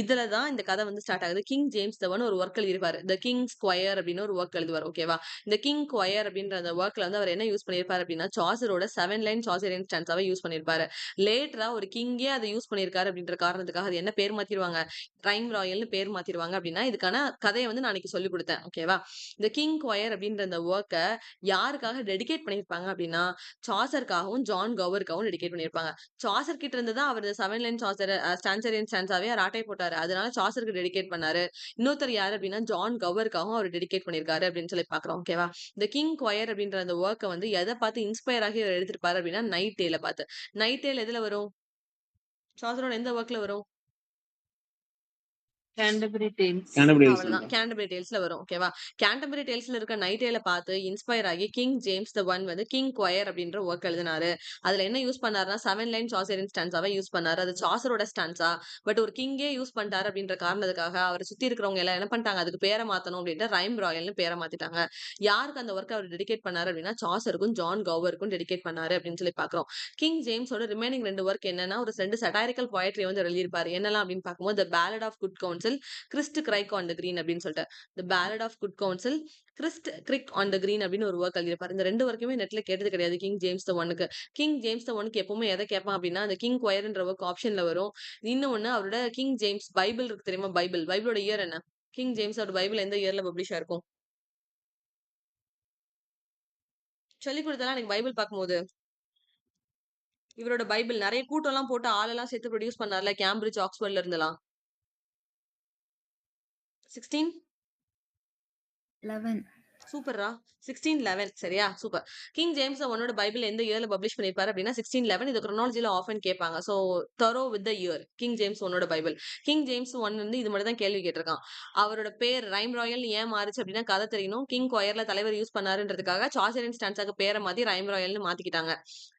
இதுலதான் இந்த கதை வந்து ஸ்டார்ட் ஆகுது. கிங் ஜேம்ஸ் த ஒன் ஒரு ஒர்க் எழுதிருப்பாரு. த கிங் ஸ்கொயர் அப்படின்னு ஒரு ஒர்க் எழுதுவார். ஓகேவா? இந்த கிங் ஸ்கொயர் அப்படின்ற அந்த ஒர்க்ல வந்து அவர் என்ன யூஸ் பண்ணிருப்பாரு அப்படின்னா சாசரோட 7 லைன் சாசரியன் ஸ்டான்ஸாவை யூஸ் பண்ணிருப்பாரு. லேட்டரா ஒரு கிங்கே அதை யூஸ் பண்ணிருக்காரு அப்படின்ற காரணத்துக்காக அது என்ன பேர் மாத்திருவாங்க? ரைம் ராயல்னு பேர் மாத்திருவாங்க. அப்படின்னா இதுக்கான கதையை வந்து நான் அன்னைக்கு சொல்லி கொடுத்தேன். ஓகேவா? இந்த கிங் கொயர் அப்படின்ற அந்த ஒர்க்கை யாருக்காக டெடிகேட் பண்ணிருப்பாங்க அப்படின்னா சாசருக்காகவும் ஜான் கவருக்காகவும் டெடிகேட் பண்ணிருப்பாங்க. சாசர் கிட்ட இருந்து தான் அவர் 7 லைன் சாசர் ஸ்டான்சரியன் ஸ்டான்ஸாவே ராட்டை போட்டாரு. அதனால சாசருக்கு டெடிகேட் பண்ணாரு. இன்னொருத்தர் யாரு அப்படின்னா ஜான் கவருக்காகவும் அவர் டெடிகேட் பண்ணிருக்காரு அப்படின்னு சொல்லி பாக்குறோம். ஓகேவா? இந்த கிங் கொயர் அப்படின்ற அந்த ஒர்க்கை வந்து எதை பார்த்து இன்ஸ்பயர் ஆகி அவர் எடுத்திருப்பாரு அப்படின்னா நைட் டேல பார்த்து. நைட் டேல் எதுல வரும்? சாசரோட எந்த ஒர்க்ல வரும்? Canterbury Tales. அவ்வளவுதான். கேண்டர்பரி டேல்ஸ்ல வரும். ஓகேவா? கேண்டர்பரி டேல்ஸ்ல இருக்க நைட் டேல பார்த்து இன்ஸ்பயர் ஆகி கிங் ஜேம்ஸ் த ஒன் வந்து கிங் கொயர் அப்படின்ற ஒர்க் எழுதினாரு. அதுல என்ன யூஸ் பண்ணாருன்னா 7 லைன் சாசரின் ஸ்டான்ஸாவே யூஸ் பண்ணாரு. அது சாசரோட ஸ்டான்ஸா. பட் ஒரு கிங்கே யூஸ் பண்ணிட்டாரு அப்படின்ற காரணத்துக்காக அவரை சுத்தி இருக்கிறவங்க எல்லாம் என்ன பண்ணிட்டாங்க? அதுக்கு பேரை மாத்தணும் அப்படின்ட்டு ரைம் ராயல்னு பேரை மாத்திட்டாங்க. யாருக்கு அந்த ஒர்க் அவர் டெடிகேட் பண்ணாரு அப்படின்னா சாசருக்கும் ஜான் கவருக்கும் டெடிகேட் பண்ணாரு அப்படின்னு சொல்லி பாக்குறோம். கிங் ஜேம்ஸோட ரிமைனிங் 2 ஒர்க் என்னன்னா ஒரு 2 சட்டாரிக்கல் போயட்ரி வந்து எழுதியிருப்பாரு. என்னெல்லாம் அப்படின்னு பார்க்கும்போது the ballad of good counsel, Christ kirk on the green அப்படின்னு சொல்லிட்டு. The ballad of good counsel, Christ kirk on the green அப்படின்னு ஒரு ஒர்க் எழுதியிருப்பாரு. இந்த 2 ஒர்க்குமே நெட்ல கேட்டது கிடையாது கிங் ஜேம்ஸ் த ஒனுக்கு. கிங் ஜேம்ஸ் த ஒனுக்கு எப்பவுமே எதை கேட்பான் அப்படின்னா அந்த கிங் கொயர்ன்ற ஒர்க் ஆப்ஷன்ல வரும். இன்னொன்னு அவரோட கிங் ஜேம்ஸ் பைபிள் இருக்கு தெரியுமா? பைபிளோட இயர் என்ன? கிங் ஜேம்ஸோட பைபிள் எந்த இயர்ல பப்ளிஷ் ஆயிருக்கும்? சொல்லி கொடுத்தலாம் எனக்கு பைபிள் பார்க்கும்போது. இவரோட பைபிள் நிறைய கூட்டம் எல்லாம் போட்டு ஆளெல்லாம் சேர்த்து ப்ரொடியூஸ் பண்ணார்ல கேம்பிரிட்ஜ் ஆக்ஸ்போர்ட்ல இருந்தெல்லாம். 16 11. சூப்பர்ரா. 1611 சரியா? சூப்பர். கிங் ஜேம்ஸ் ஒன்னோட பைபிள் எந்த இயர்ல பப்ளிஷ் பண்ணிருப்பாரு அப்படின்னா 1611. இது chronologyல ஆஃபன் கேட்பாங்க. So thorough with the year. King James ஒன்னோட பைபிள். கிங் ஜேம்ஸ் ஒன் வந்து இது மட்டும் தான் கேள்வி கேட்டிருக்கான். அவரோட பேர் ரைம் ராயல் ஏன் மாறுச்சு அப்படின்னா கதை தெரியணும். கிங் கொயர்ல தலைவர் யூஸ் பண்ணாருன்றதுக்காக சாசரின் ஸ்டான்ஸாக்கு பேரை மாத்தி ரைம் ராயல்னு மாத்திக்கிட்டாங்க.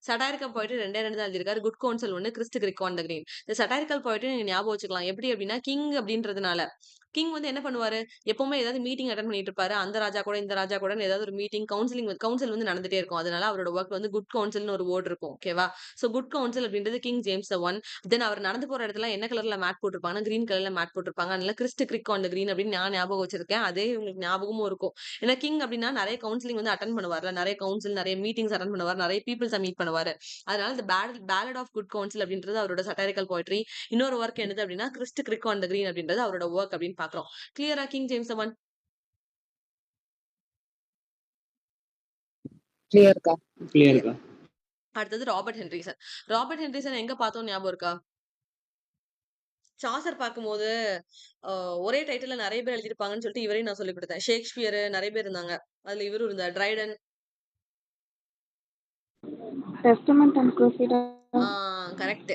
சட்டாரிக்கல் போயிட்டு 2 தான் எழுதிருக்காரு. குட் கவுன்சில் ஒன்னு, Christ kirk on the green. இந்த சட்டாரிக்கல் போயிட்டு நீங்க ஞாபகம் வச்சுக்கலாம். எப்படி அப்படின்னா கிங் அப்படின்றதுனால கிங் வந்து என்ன பண்ணுவாரு? எப்பவுமே ஏதாவது மீட்டிங் அட்டெண்ட் பண்ணிட்டு இருப்பாரு. அந்த ராஜா கூட, இந்த ராஜா கூட ஏதாவது ஒரு மீட்டிங், கவுன்சில் வந்து நடந்துட்டே இருக்கும். அதனால அவரோட வொர்க் வந்து குட் கவுன்சில்னு ஒரு வேர்ட் இருக்கும். ஓகேவா? சோ குட் கவுன்சில் அப்படின்றது கிங் ஜேம்ஸ் த ஒன். தென் அவர் நடந்து போற இடத்துல என்ன கலர்ல மேட் போட்டிருப்பாங்கன்னா, கிரீன் கலர்ல மேட் போட்டிருப்பாங்க. அதனால Christ kirk on the green அப்படின்னு நான் ஞாபகம் வச்சிருக்கேன். அதே உங்களுக்கு ஞாபகமும் இருக்கும். ஏன்னா கிங் அப்படின்னா நிறைய கவுன்சிலிங் வந்து அட்டெண்ட் பண்ணுவார்ல. நிறைய கவுன்சில், நிறைய மீட்டிங்ஸ் அட்டெண்ட் பண்ணுவார். நிறைய பீப்பிள்ஸ மீட் பண்ணுவாரு. அதனால இந்த பேலட் ஆஃப் குட் கவுன்சில் அப்படின்றது அவரோட சட்டாரிக்கல் போயட்ரி. இன்னொரு ஒர்க் என்னது அப்படின்னா, Christ kirk on the green அப்படின்றது அவரோட ஒர்க் அப்படின்னு பாக்குறோம். கிளியரா கிங் ஜேம்ஸ் the one? கிளியர்க்கா. Clear clear. அக்கா. அடுத்தது ராபர்ட் ஹென்ரிசன். ராபர்ட் ஹென்ரிசன் எங்க பார்த்தோம் ஞாபகம் இருக்கா? சாசர் பார்க்கும்போது ஒரே டைட்டில்ல நிறைய பேர் எழுதியிருப்பாங்கன்னு சொல்லிட்டு இவரையும் நான் சொல்லிக் கொடுத்தேன். ஷேக்ஸ்பியர் நிறைய பேர் இருந்தாங்க. அதுல இவரும் இருந்தார். ட்ரைடன். Testament and Crusader. கரெக்ட்.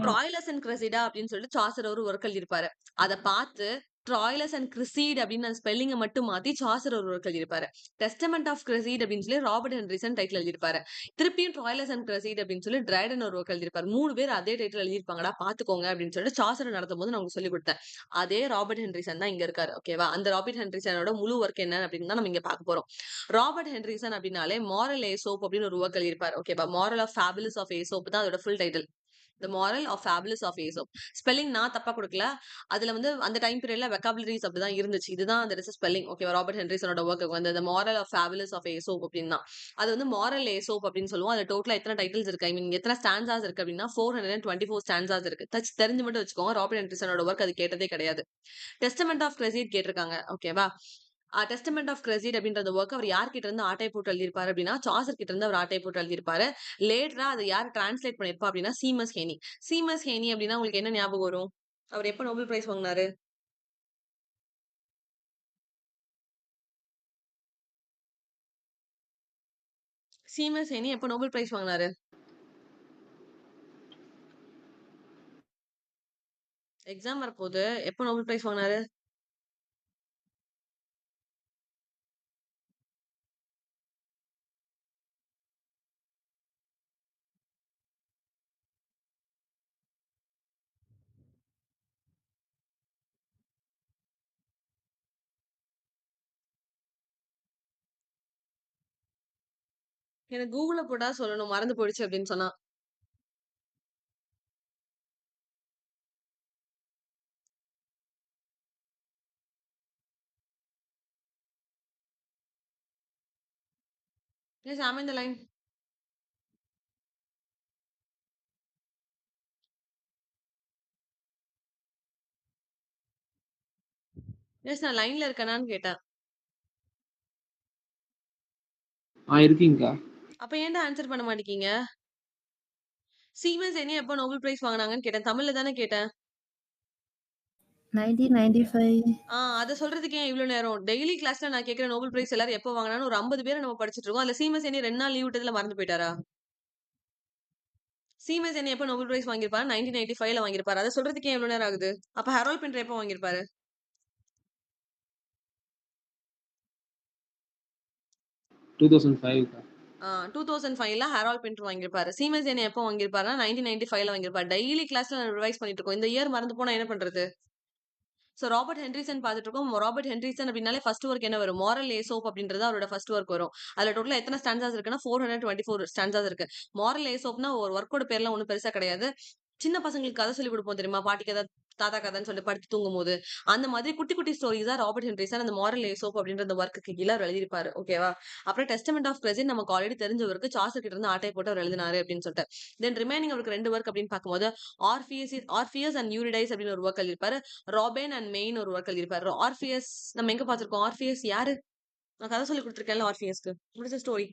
ட்ராய்லஸ் அண்ட் கிரசிடா அப்படின்னு சொல்லிட்டு சாசர் ஒரு ஒர்க் எழுதியிருப்பாரு. அதை பார்த்து ட்ராய்லஸ் அண்ட் கிரிசீட் அப்படின்னு அந்த ஸ்பெல்லிங்கை மட்டும் மாத்தி சாசர் ஒரு ஒர்க் எழுதியிருப்பாரு. டெஸ்டமெண்ட் ஆஃப் கிரசீட் அப்படின்னு சொல்லி ராபர்ட் ஹென்ரிசன் டைட்டில் எழுதியிருப்பாரு. திருப்பியும் ட்ராய்லஸ் அண்ட் கிரசீட் அப்படின்னு சொல்லி ட்ரைடன் ஒரு ஒர்க் எழுதியிருப்பாரு. 3 பேர் அதே டைட்டில் எழுதியிருப்பாங்கடா பாத்துக்கோங்க அப்படின்னு சொல்லிட்டு சாசர் நடத்தும் போது நான் உங்களுக்கு சொல்லி கொடுத்தேன். அதே ராபர்ட் ஹென்ரிசன் தான் இங்க இருக்காரு. ஓகேவா? அந்த ராபர்ட் ஹென்ரிசனோட முழு ஒர்க் என்ன அப்படின்னு தான் நம்ம இங்க பார்க்க போறோம். ராபர்ட் ஹென்ரிசன் அப்படின்னாலே மாரல் ஏசோப் அப்படின்னு ஒரு ஒர்க் எழுதியிருப்பாரு. ஓகேவா? மாரல் ஆஃப் ஃபேபுலஸ் ஆஃப் ஏசோப் தான் அதோட full title. The moral of fabulous of Aesop. Spelling நான் தப்பா கொடுக்கல. அதுல வந்து அந்த டைம் பீரியட்ல வெக்காபுலரிஸ் அப்படிதான் இருந்துச்சு. இதுதான் அந்த ஸ்பெல்லிங். ஓகேவா? ராபர்ட் ஹென்ரிசனோட ஒர்க்கு வந்து the moral of fabulous of Aesop அப்படின்னா அது வந்து moral Aesop அப்படின்னு சொல்லுவோம். அது டோட்டலா எத்தனை டைட்டில்ஸ் இருக்கு, ஐ மீன் எத்தனை ஸ்டான்சாஸ் இருக்கு அப்படின்னா 424 ஸ்டான்சாஸ் இருக்கு. தெரிஞ்சு மட்டும் வச்சுக்கோங்க. ராபர்ட் ஹென்ரிசனோட ஒர்க் அது கேட்டதே கிடையாது. டெஸ்டமெண்ட் ஆஃப் கிரெசிட் கேட்டிருக்காங்க. ஓகேவா? டெஸ்டமெண்ட் ஆஃப் கிரெசிட் அப்படின்ற ஒர்க் அவர் யார்கிட்ட இருந்து ஆட்டை போட்டு எழுதியிருப்பாரு அப்படின்னா சாசர் கிட்ட இருந்து அவர் ஆட்டை போட்டு எழுதியிருப்பாரு. லேட்டரா அதை யார் டிரான்ஸ்லேட் பண்ணிருப்பா அப்படின்னா சீமஸ் ஹேனி. சீமஸ் ஹேனி அப்படின்னா உங்களுக்கு என்ன ஞாபகம் வரும்? அவர் எப்ப நோபல் பிரைஸ் வாங்கினாரு? சீமஸ் ஹேனி எப்ப நோபல் பிரைஸ் வாங்கினாரு? எக்ஸாம் வரப்போகுது. எப்ப நோபல் பிரைஸ் வாங்கினாரு? எனக்கு கூகுள்ல போட்டா சொல்லணும், மறந்து போயிடுச்சு அப்படின்னு சொன்னா. Yes, I'm in the line. Yes, நான் லைன்ல இருக்கேனான்னு கேட்டேன். இருக்கீங்கக்கா. அப்ப ஏன்டா ஆன்சர் பண்ண மாட்டேங்கீங்க? சீமஸ் ஹேனி எப்ப நோபல் பிரைஸ் வாங்கினாங்கன்னு கேட்டேன். தமிழ்ல தானே கேட்டேன். 1995. அத சொல்றதுக்கு ஏன் இவ்ளோ நேரம்? டெய்லி கிளாஸ்ல நான் கேட்கிற நோபல் பிரைஸ் எல்லாரும் எப்ப வாங்குனான்னு ஒரு 50 பேர நம்ம படிச்சுட்டு இருக்கோம். அதுல சீமஸ் ஹேனி 2 நாள் லீவ் விட்டதுல மறந்து போயிட்டாரா? சீமஸ் ஹேனி எப்ப நோபல் பிரைஸ் வாங்கியிருப்பாரு? 1985ல வாங்கியிருப்பாரு. அத சொல்றதுக்கு ஏன் இவ்ளோ நேரம் ஆகுது? அப்ப ஹெரால்ட் பின்டர் எப்ப வாங்கியிருப்பாரு? 2005க்கா. 2005ல ஹெரால்ட் பின்டர் வாங்கியிருப்பாரு. சீமஸ் ஹேனி எப்ப வாங்கியிருப்பாருன்னா 1995ல வாங்கியிருப்பாரு. டெய்லி கிளாஸ்ல நான் ரிவைஸ் பண்ணிட்டு இருக்கோம். இந்த இயர் மறந்து போனா என்ன பண்றது? சோ ராபர்ட் ஹென்ரிசன் பார்த்துட்டு இருக்கோம். ராபர்ட் ஹென்ரிசன் அப்படின்னாலே ஃபர்ஸ்ட் ஒர்க் என்ன வரும்? மாரல் ஏசோப் அப்படின்றது அவரோட ஃபர்ஸ்ட் ஒர்க் வரும். அதுல டோட்டலா எத்தனை ஸ்டான்சாஸ் இருக்குன்னா 424 ஸ்டான்சாஸ் இருக்கு. மாரல் ஏசோப்னா ஒரு ஒர்க்கோட பேர்லாம் ஒண்ணும் பெருசா கிடையாது. சின்ன பசங்களுக்கு கதை சொல்லி கொடுப்போம் தெரியுமா? பாட்டி கதை, தாத்தா கதைன்னு சொல்லி படுத்து தூங்கும் போது அந்த மாதிரி குட்டி குட்டி ஸ்டோரிஸ் தான் ராபர்ட் ஹென்ரிசன் அந்த மாரல் ஏசோப் அப்படின்ற அந்த ஒர்க்கு கீழே அவர் எழுதியிருப்பாரு. ஓகேவா? அப்புறம் டெஸ்டமெண்ட் ஆஃப் கிரெசிட் நமக்கு ஆல்ரெடி தெரிஞ்சவருக்கு சாசர் கிட்ட இருந்து ஆட்டை போட்டு அவர் எழுதினாரு அப்படின்னு சொல்லிட்டு. தென் ரிமைனிங் அவருக்கு 2 ஒர்க் அப்படின்னு பார்க்கும்போது ஆர்பியஸ் அண்ட் யூரிடைஸ் அப்படின்னு ஒரு ஒர்க் எழுதியிருப்பாரு. ராபின் அண்ட் மெயின் ஒரு ஒர்க் எழுதியிருப்பாரு. ஆர்பியஸ் நம்ம எங்க பார்த்திருக்கோம்? ஆர்பியஸ் யாரு? நான் கதை சொல்லி கொடுத்துருக்கேன்ல ஆர்பியஸ்க்கு. முடிச்ச ஸ்டோரி.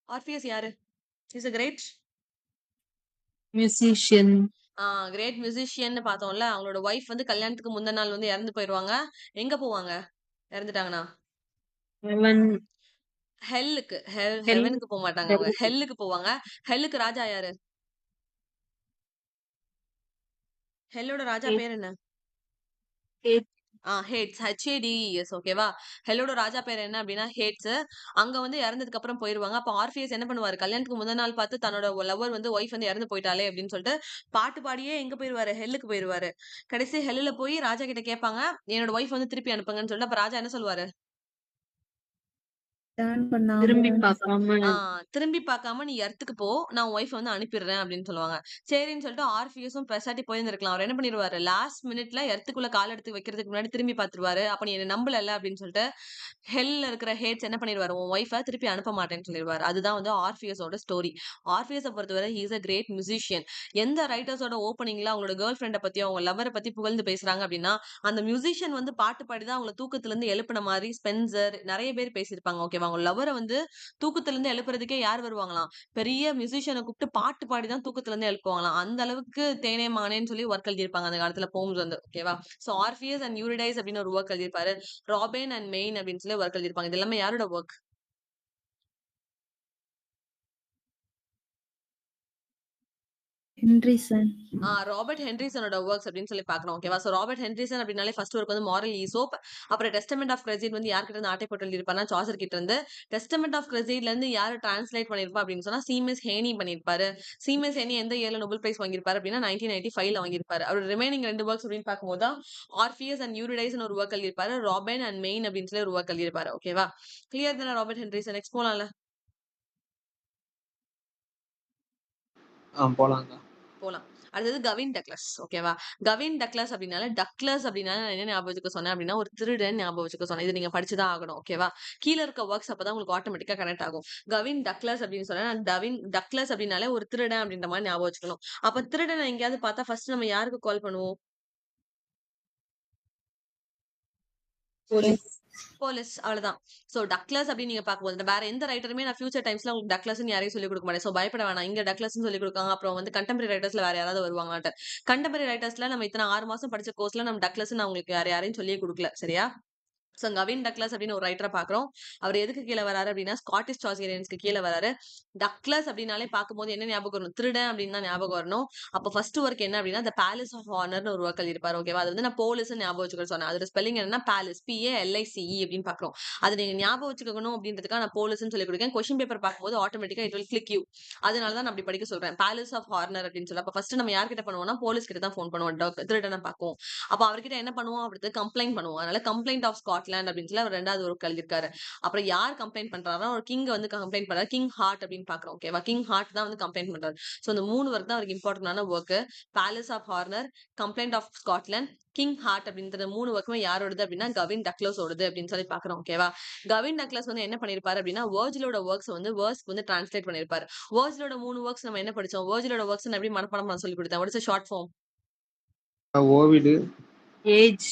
ஆர்பியஸ் யாரு? Is a great musician. Great musician பார்த்தோம்ல. அவங்களோட ஒய்ஃப் வந்து கல்யாணத்துக்கு முந்தின நாள் வந்து இறந்து போயிருவாங்க. எங்க போவாங்க இறந்துட்டாங்கன்னா? ஹெவன். ஹெல்லுக்கு. ஹெல். ஹெவனுக்கு போக மாட்டாங்க. அவங்க ஹெல்லுக்கு போவாங்க. ஹெல்லுக்கு ராஜா யாரு? ஹெல்லோட ராஜா பேர் என்ன? ஹேட்ஸ் HADES ஓகேவா. ஹெல்லோட ராஜா பேர் என்ன அப்படின்னா ஹேட்ஸ். அங்க வந்து இறந்ததுக்கு அப்புறம் போயிருவாங்க. அப்ப ஆர்ஃபியஸ் என்ன பண்ணுவாரு, கல்யாணத்துக்கு முதல் நாள் பார்த்து தன்னோட லவர் வந்து ஒய்ஃப் வந்து இறந்து போயிட்டாலே அப்படின்னு சொல்லிட்டு பாட்டு பாடியே எங்க போயிருவாரு, ஹெல்லுக்கு போயிருவாரு. கடைசி ஹெல்லுல போய் ராஜா கிட்ட கேட்பாங்க, என்னோட ஒய்ஃப் வந்து திருப்பி அனுப்புங்கன்னு சொல்லிட்டு. அப்ப ராஜா என்ன சொல்லுவாரு, டர்ன் பண்ணாம திரும்பி பார்க்காம திரும்பி பார்க்காம நீ எர்த்துக்கு போ, நான் ஒய்ஃப் வந்து அனுப்பிடுறேன் அப்படின்னு சொல்லுவாங்க. சரின்னு சொல்லிட்டு ஆர்ஃபியஸும் பெசாட்டி போயிருந்திருக்கலாம். அவர் என்ன பண்ணிடுவாரு, லாஸ்ட் மினிட்ல எர்த்துக்குள்ள கால் எடுத்து வைக்கிறதுக்கு முன்னாடி திரும்பி பார்த்துருவாரு. அப்ப நீ என்ன நம்பல அப்படின்னு சொல்லிட்டு ஹெல்ல இருக்கிற ஹேட்ஸ் என்ன பண்ணிடுவாரு, உன் ஒய்ஃபை திருப்பி அனுப்ப மாட்டேன்னு சொல்லிடுவாரு. அதுதான் வந்து ஆர்ஃபியஸோட ஸ்டோரி. ஆர்ஃபியஸை பொறுத்தவரை he is a great musician. எந்த ரைட்டர்ஸோட ஓப்பனிங்ல அவங்களோட கேர்ள் ஃப்ரெண்டை பத்தி அவங்க லவரை பத்தி புகழ்ந்து பேசுறாங்க அப்படின்னா, அந்த மியூசிஷியன் வந்து பாட்டு பாடிதான் அவங்கள தூக்கத்துல இருந்து எழுப்பின மாதிரி ஸ்பென்சர் நிறைய பேர் பேசியிருப்பாங்க. ஓகேவா. அவங்க லவரை வந்து தூக்கத்துல இருந்து எழுப்புறதுக்கே யார் வருவாங்களாம், பெரிய மியூசிஷியனை கூப்பிட்டு பாட்டு பாடிதான் தூக்கத்துல இருந்து எழுப்புவாங்களாம். அந்த அளவுக்கு தேனே மானேன்னு சொல்லி ஒர்க் எழுதியிருப்பாங்க அந்த காலத்துல போம்ஸ் வந்து. ஓகேவா. சோ ஆர்ஃபியஸ் அண்ட் யூரிடைஸ் அப்படின்னு ஒரு ஒர்க் எழுதியிருப்பாரு. ராபின் அண்ட் மெயின் அப்படின்னு சொல்லி ஒர்க் எழுதியிருப்பாங்க. இது எல்லாமே யாரோட ஒர்க், ஹென்ரிசன். ராபர்ட் ஹென்ரிசனோட ஒர்க்ஸ் அப்படின்னு சொல்லி பாக்குறோம். ஓகேவா. சோ ராபர்ட் ஹென்ரிசன் அப்படின்னாலே ஃபர்ஸ்ட் ஒர்க் வந்து மாரல் ஈசோப். அப்புறம் டெஸ்டமெண்ட் ஆஃப் கிரெசிட் வந்து யார்கிட்ட இருந்து ஆட்டை போட்டு எழுதியிருப்பாருன்னா சாசர் கிட்ட இருந்து. டெஸ்டமெண்ட் ஆஃப் கிரெசிட்ல இருந்து யாரு டிரான்ஸ்லேட் பண்ணிருப்பா அப்படின்னு சொன்னா சீமஸ் ஹேனி பண்ணிருப்பாரு. சீமஸ் ஹேனி எந்த இயர்ல நோபல் பிரைஸ் வாங்கியிருப்பாரு அப்படின்னா 1995ல வாங்கியிருப்பாரு. அவர் ரிமைனிங் 2 ஒர்க்ஸ் அப்படின்னு பார்க்கும்போது தான் ஆர்ஃபியஸ் அண்ட் யூரிடைஸ் ஒரு ஒர்க் எழுதியிருப்பாரு. ராபின் அண்ட் மெயின் அப்படின்னு சொல்லி ஒரு ஒர்க் எழுதியிருப்பாரு. ஓகேவா. கிளியர் தானே ராபர்ட் ஹென்ரிசன். நெக்ஸ்ட் போலாம்ல. போலாம்க்கா. போலாம். அடுத்தது கவின் டக்ளஸ். ஓகேவா. கவின் டக்ளஸ் அப்படின்னால டக்ளஸ் அப்படின்னால நான் என்ன ஞாபகம் வச்சுக்க சொன்னேன் அப்படின்னா ஒரு திருடன் ஞாபகம் வச்சுக்க சொன்னேன். இது நீங்க படிச்சுதான் ஆகணும். ஓகேவா. கீழே இருக்க ஒர்க்ஸ் அப்பதான் உங்களுக்கு ஆட்டோமேட்டிக்கா கனெக்ட் ஆகும். கவின் டக்ளஸ் அப்படின்னு சொன்னா நான் கவின் டக்ளஸ் அப்படின்னாலே ஒரு திருடன் அப்படின்ற மாதிரி ஞாபகம் வச்சுக்கணும். அப்ப திருடனை எங்கேயாவது பார்த்தா ஃபர்ஸ்ட் நம்ம யாருக்கு கால் பண்ணுவோம், போலீஸ். போலீஸ். அவ்வளவுதான். சோ டக்ளஸ் அப்படின்னு நீங்க பார்க்கும்போது வேற எந்த ரைட்டருமே நான் ஃபியூச்சர் டைம்ஸ்ல உங்களுக்கு டக்ளஸ்ன்னு யாரையும் சொல்லிக் கொடுக்க மாட்டேன். சோ பயப்பட வேணாம். இங்க டக்ளஸ்ன்னு சொல்லி கொடுக்காங்க. அப்புறம் வந்து கண்டெம்பரரி ரைட்டர்ஸ்ல வேற யாராவது வருவாங்களாட்ட. கண்டெம்பரரி ரைட்டர்ஸ்ல நம்ம இத்தனை 6 மாசம் படிச்ச கோர்ஸ்ல நம்ம டக்ளஸ் நான் உங்களுக்கு யாரையும் சொல்லியே கொடுக்கல. சரியா. சோ கவின் டக்ளஸ் அப்படின்னு ஒரு ரைட்டரை பாக்குறோம். அவர் எதுக்கு கீழே வராரு அப்படின்னா ஸ்காட்டிஷ் சாசரியன்ஸ்க்கு கீழே வராரு. டக்ளஸ் அப்படின்னாலே பார்க்கும்போது என்ன ஞாபகம் வரணும், திருடன் அப்படின்னு தான் ஞாபகம் வரணும். அப்ப ஃபர்ஸ்ட் ஒர்க் என்ன அப்படின்னா த பேலஸ் ஆஃப் ஹானர்னு ஒரு ஒர்க் எழுதிருப்பாரு. ஓகேவா. அது வந்து நான் போலீஸ் ஞாபகம் வச்சுக்க சொன்னேன். அதோட ஸ்பெல்லிங் என்னன்னா பேலஸ், PALICE அப்படின்னு பாக்குறோம். அது நீங்க ஞாபகம் வச்சுக்கணும் அப்படின்றதுக்காக நான் போலீஸ்ன்னு சொல்லி கொடுக்கேன். கொஸ்டின் பேப்பர் பார்க்கும்போது ஆட்டோமேட்டிக்கா இட் வில் கிளிக் யூ. அதனாலதான் நான் அப்படி படிக்க சொல்றேன். பேலஸ் ஆஃப் ஹார்னர் அப்படின்னு சொல்லி. அப்ப ஃபர்ஸ்ட் நம்ம யார்கிட்ட பண்ணுவோம்னா போலீஸ் கிட்ட தான் ஃபோன் பண்ணுவோம். திருடனை பார்ப்போம். அப்ப அவர்கிட்ட என்ன பண்ணுவோம் அப்படி கம்ப்ளைண்ட் பண்ணுவோம். அதனால கம்ப்ளைண்ட் ஆஃப் ஸ்காட்லாந்து அப்படின்னு சொல்லி அவர் 2வது ஒர்க் எழுதியிருக்காரு. அப்புறம் யார் கம்ப்ளைண்ட் பண்றாருன்னா ஒரு கிங் வந்து கம்ப்ளைண்ட் பண்றாரு. கிங் ஹார்ட் அப்படின்னு பாக்குறோம். ஓகேவா. கிங் ஹார்ட் தான் வந்து கம்ப்ளைண்ட் பண்றாரு. சோ இந்த 3 ஒர்க் தான் அவருக்கு இம்பார்ட்டன்டான work. Palace of honour, complaint of Scotland, King Hart அப்படின்ற 3 ஒர்க்குமே யாரோடது அப்படின்னா கவின் டக்ளஸ் ஓடுது அப்படின்னு சொல்லி பாக்குறோம். ஓகேவா. கவின் டக்ளஸ் வந்து என்ன பண்ணிருப்பாரு அப்படின்னா வேர்ஜிலோட ஒர்க்ஸ் வந்து வேர்ஸ்க்கு வந்து டிரான்ஸ்லேட் பண்ணிருப்பாரு. வேர்ஜிலோட 3 ஒர்க்ஸ் நம்ம என்ன படிச்சோம், வேர்ஜிலோட ஒர்க்ஸ் எப்படி மனப்பாடம் பண்ண சொல்லி கொடுத்தேன். What is short form, Ovid. Age.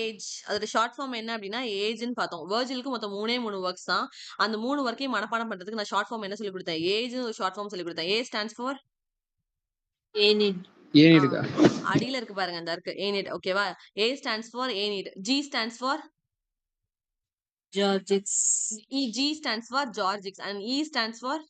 Age. அதோட ஷார்ட் ஃபார்ம் என்ன அப்படின்னா ஏஜ்னு பார்த்தோம். வேர்ஜிலுக்கு மொத்தம் 3 ஒர்க்ஸ் தான். அந்த 3 ஒர்க்கையும் மனப்பாடம் பண்றதுக்கு நான் ஷார்ட் ஃபார்ம் என்ன சொல்லி கொடுத்தேன், ஏஜ் ஷார்ட் ஃபார்ம் சொல்லி கொடுத்தேன். A stands for Aeneid. ஏனிடுக்கா. அடியில இருக்கு பாருங்க அந்த இருக்கு ஏனிட். ஓகேவா. A stands for Aeneid. G stands for Georgics. G stands for Georgics and E stands for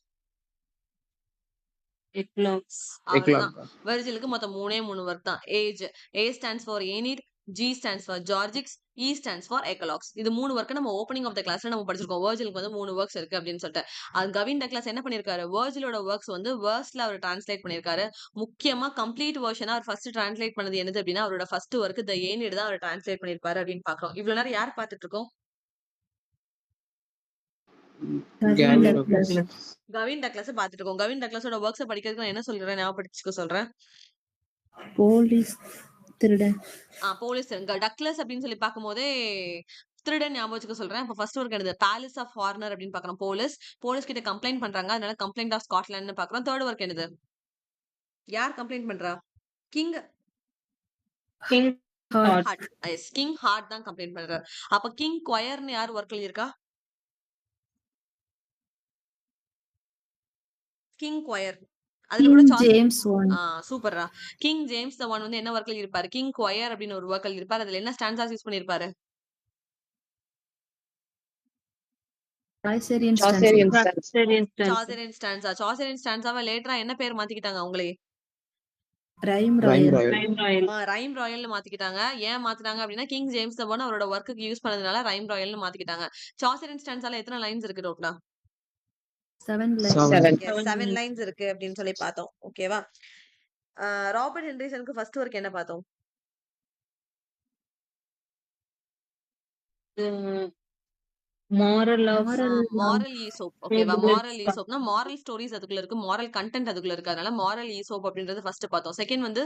Eclogues. அவ்வளவுதான். வெர்ஜிலுக்கு மொத்தம் 3 ஒர்க் தான். Age, A stands for Aeneid, G stands for Georgics, E stands for Eclogues. இது 3 work நம்ம opening of the கிளாஸ்ல நம்ம படிச்சிருக்கோம். வேர்ஜிலுக்கு வந்து 3 ஒர்க்ஸ் இருக்கு அப்படின்னு சொல்லிட்டு. அது கவின் டக்ளஸ் என்ன பண்ணிருக்காரு, வேர்ஜிலோட ஒர்க்ஸ் வந்து வேர்ஸ்ல அவர் டிரான்ஸ்லேட் பண்ணிருக்காரு. முக்கியமா கம்ப்ளீட் வெர்ஷனா அவர் ஃபர்ஸ்ட் டிரான்ஸ்லேட் பண்ணது என்னது அப்படின்னா அவரோட ஃபர்ஸ்ட் ஒர்க் த ஏனிட் தான் அவர் டிரான்ஸ்லேட் பண்ணிருப்பாரு அப்படின்னு பாக்குறோம். இவ்வளவு நேரம் யார் பார்த்துட்டு இருக்கோம், கவின் டக்ளஸ். கவின் டக்ளஸ் பாத்துட்டு இருக்கோம். கவின் டக்ளஸோட ஒர்க்ஸ் படிக்கிறதுக்கு நான் என்ன சொல்றேன், ஞாபகப்படுத்திக்க சொல்றேன். போலீஸ் திருடன். போலீஸ் டக்ளஸ் அப்படின்னு சொல்லி பார்க்கும்போதே திருடன் ஞாபகம் வச்சுக்க சொல்றேன். அப்ப ஃபர்ஸ்ட் ஒர்க் என்னது, பேலஸ் ஆஃப் ஹார்னர் அப்படின்னு பாக்குறோம். போலீஸ் கிட்ட கம்ப்ளைண்ட் பண்றாங்க. அதனால கம்ப்ளைண்ட் ஆஃப் ஸ்காட்லாந்து பாக்குறோம். தேர்ட் ஒர்க் என்னது, யார் கம்ப்ளைண்ட் பண்றா, king king Hart. Yes, king Hart தான் கம்ப்ளைண்ட் பண்றாரு. அப்ப கிங் கொயர்னு யார் ஒர்க் எழுதியிருக்கா, கிங் கொயர். அதுல கூட ஜேம்ஸ் ஒன். சூப்பர்ரா. கிங் ஜேம்ஸ் த ஒன் வந்து என்ன ஒர்க் எழுதியிருப்பாரு, கிங் கொயர் அப்படின்னு ஒரு ஒர்க் எழுதியிருப்பாரு. அதுல என்ன ஸ்டான்ஸாஸ் யூஸ் பண்ணிருப்பாரு, சாய்சரியன் சாசரியன் ஸ்டான்ஸா. சாசரியன் ஸ்டான்ஸாவை லேட்டரா என்ன பேர் மாத்திக்கிட்டாங்க அவங்களே, rhyme rhyme royal. Royal. Time Royal. Rhyme ராயல்னு மாத்திக்கிட்டாங்க. ஏன் மாத்துனாங்க அப்படின்னா கிங் ஜேம்ஸ் ஒன் அவரோட ஒர்க்குக்கு யூஸ் பண்ணதுனால ரைம் ராயல்னு மாத்திக்கிட்டாங்க. சாசர் அண்ட் ஸ்டான்ஸால எத்தனை லைன்ஸ் இருக்கு டோட்டலா? 7 lines. 7. எஸ் 7 லைன்ஸ் இருக்கு அப்படின்னு சொல்லி பார்த்தோம். ஓகேவா? ராபர்ட் ஹென்ரிசனுக்கு ஃபர்ஸ்ட் ஒர்க் என்ன பார்த்தோம்? Moral of moral Aesop. ஓகேவா? Good moral stuff. ஈசோப்னா மாரல் ஸ்டோரிஸ் அதுக்குள்ள இருக்கு, மாரல் கண்டென்ட் அதுக்குள்ள இருக்கு. அதனால மாரல் ஈசோப் அப்படின்றது ஃபர்ஸ்ட் பார்த்தோம். செகண்ட் வந்து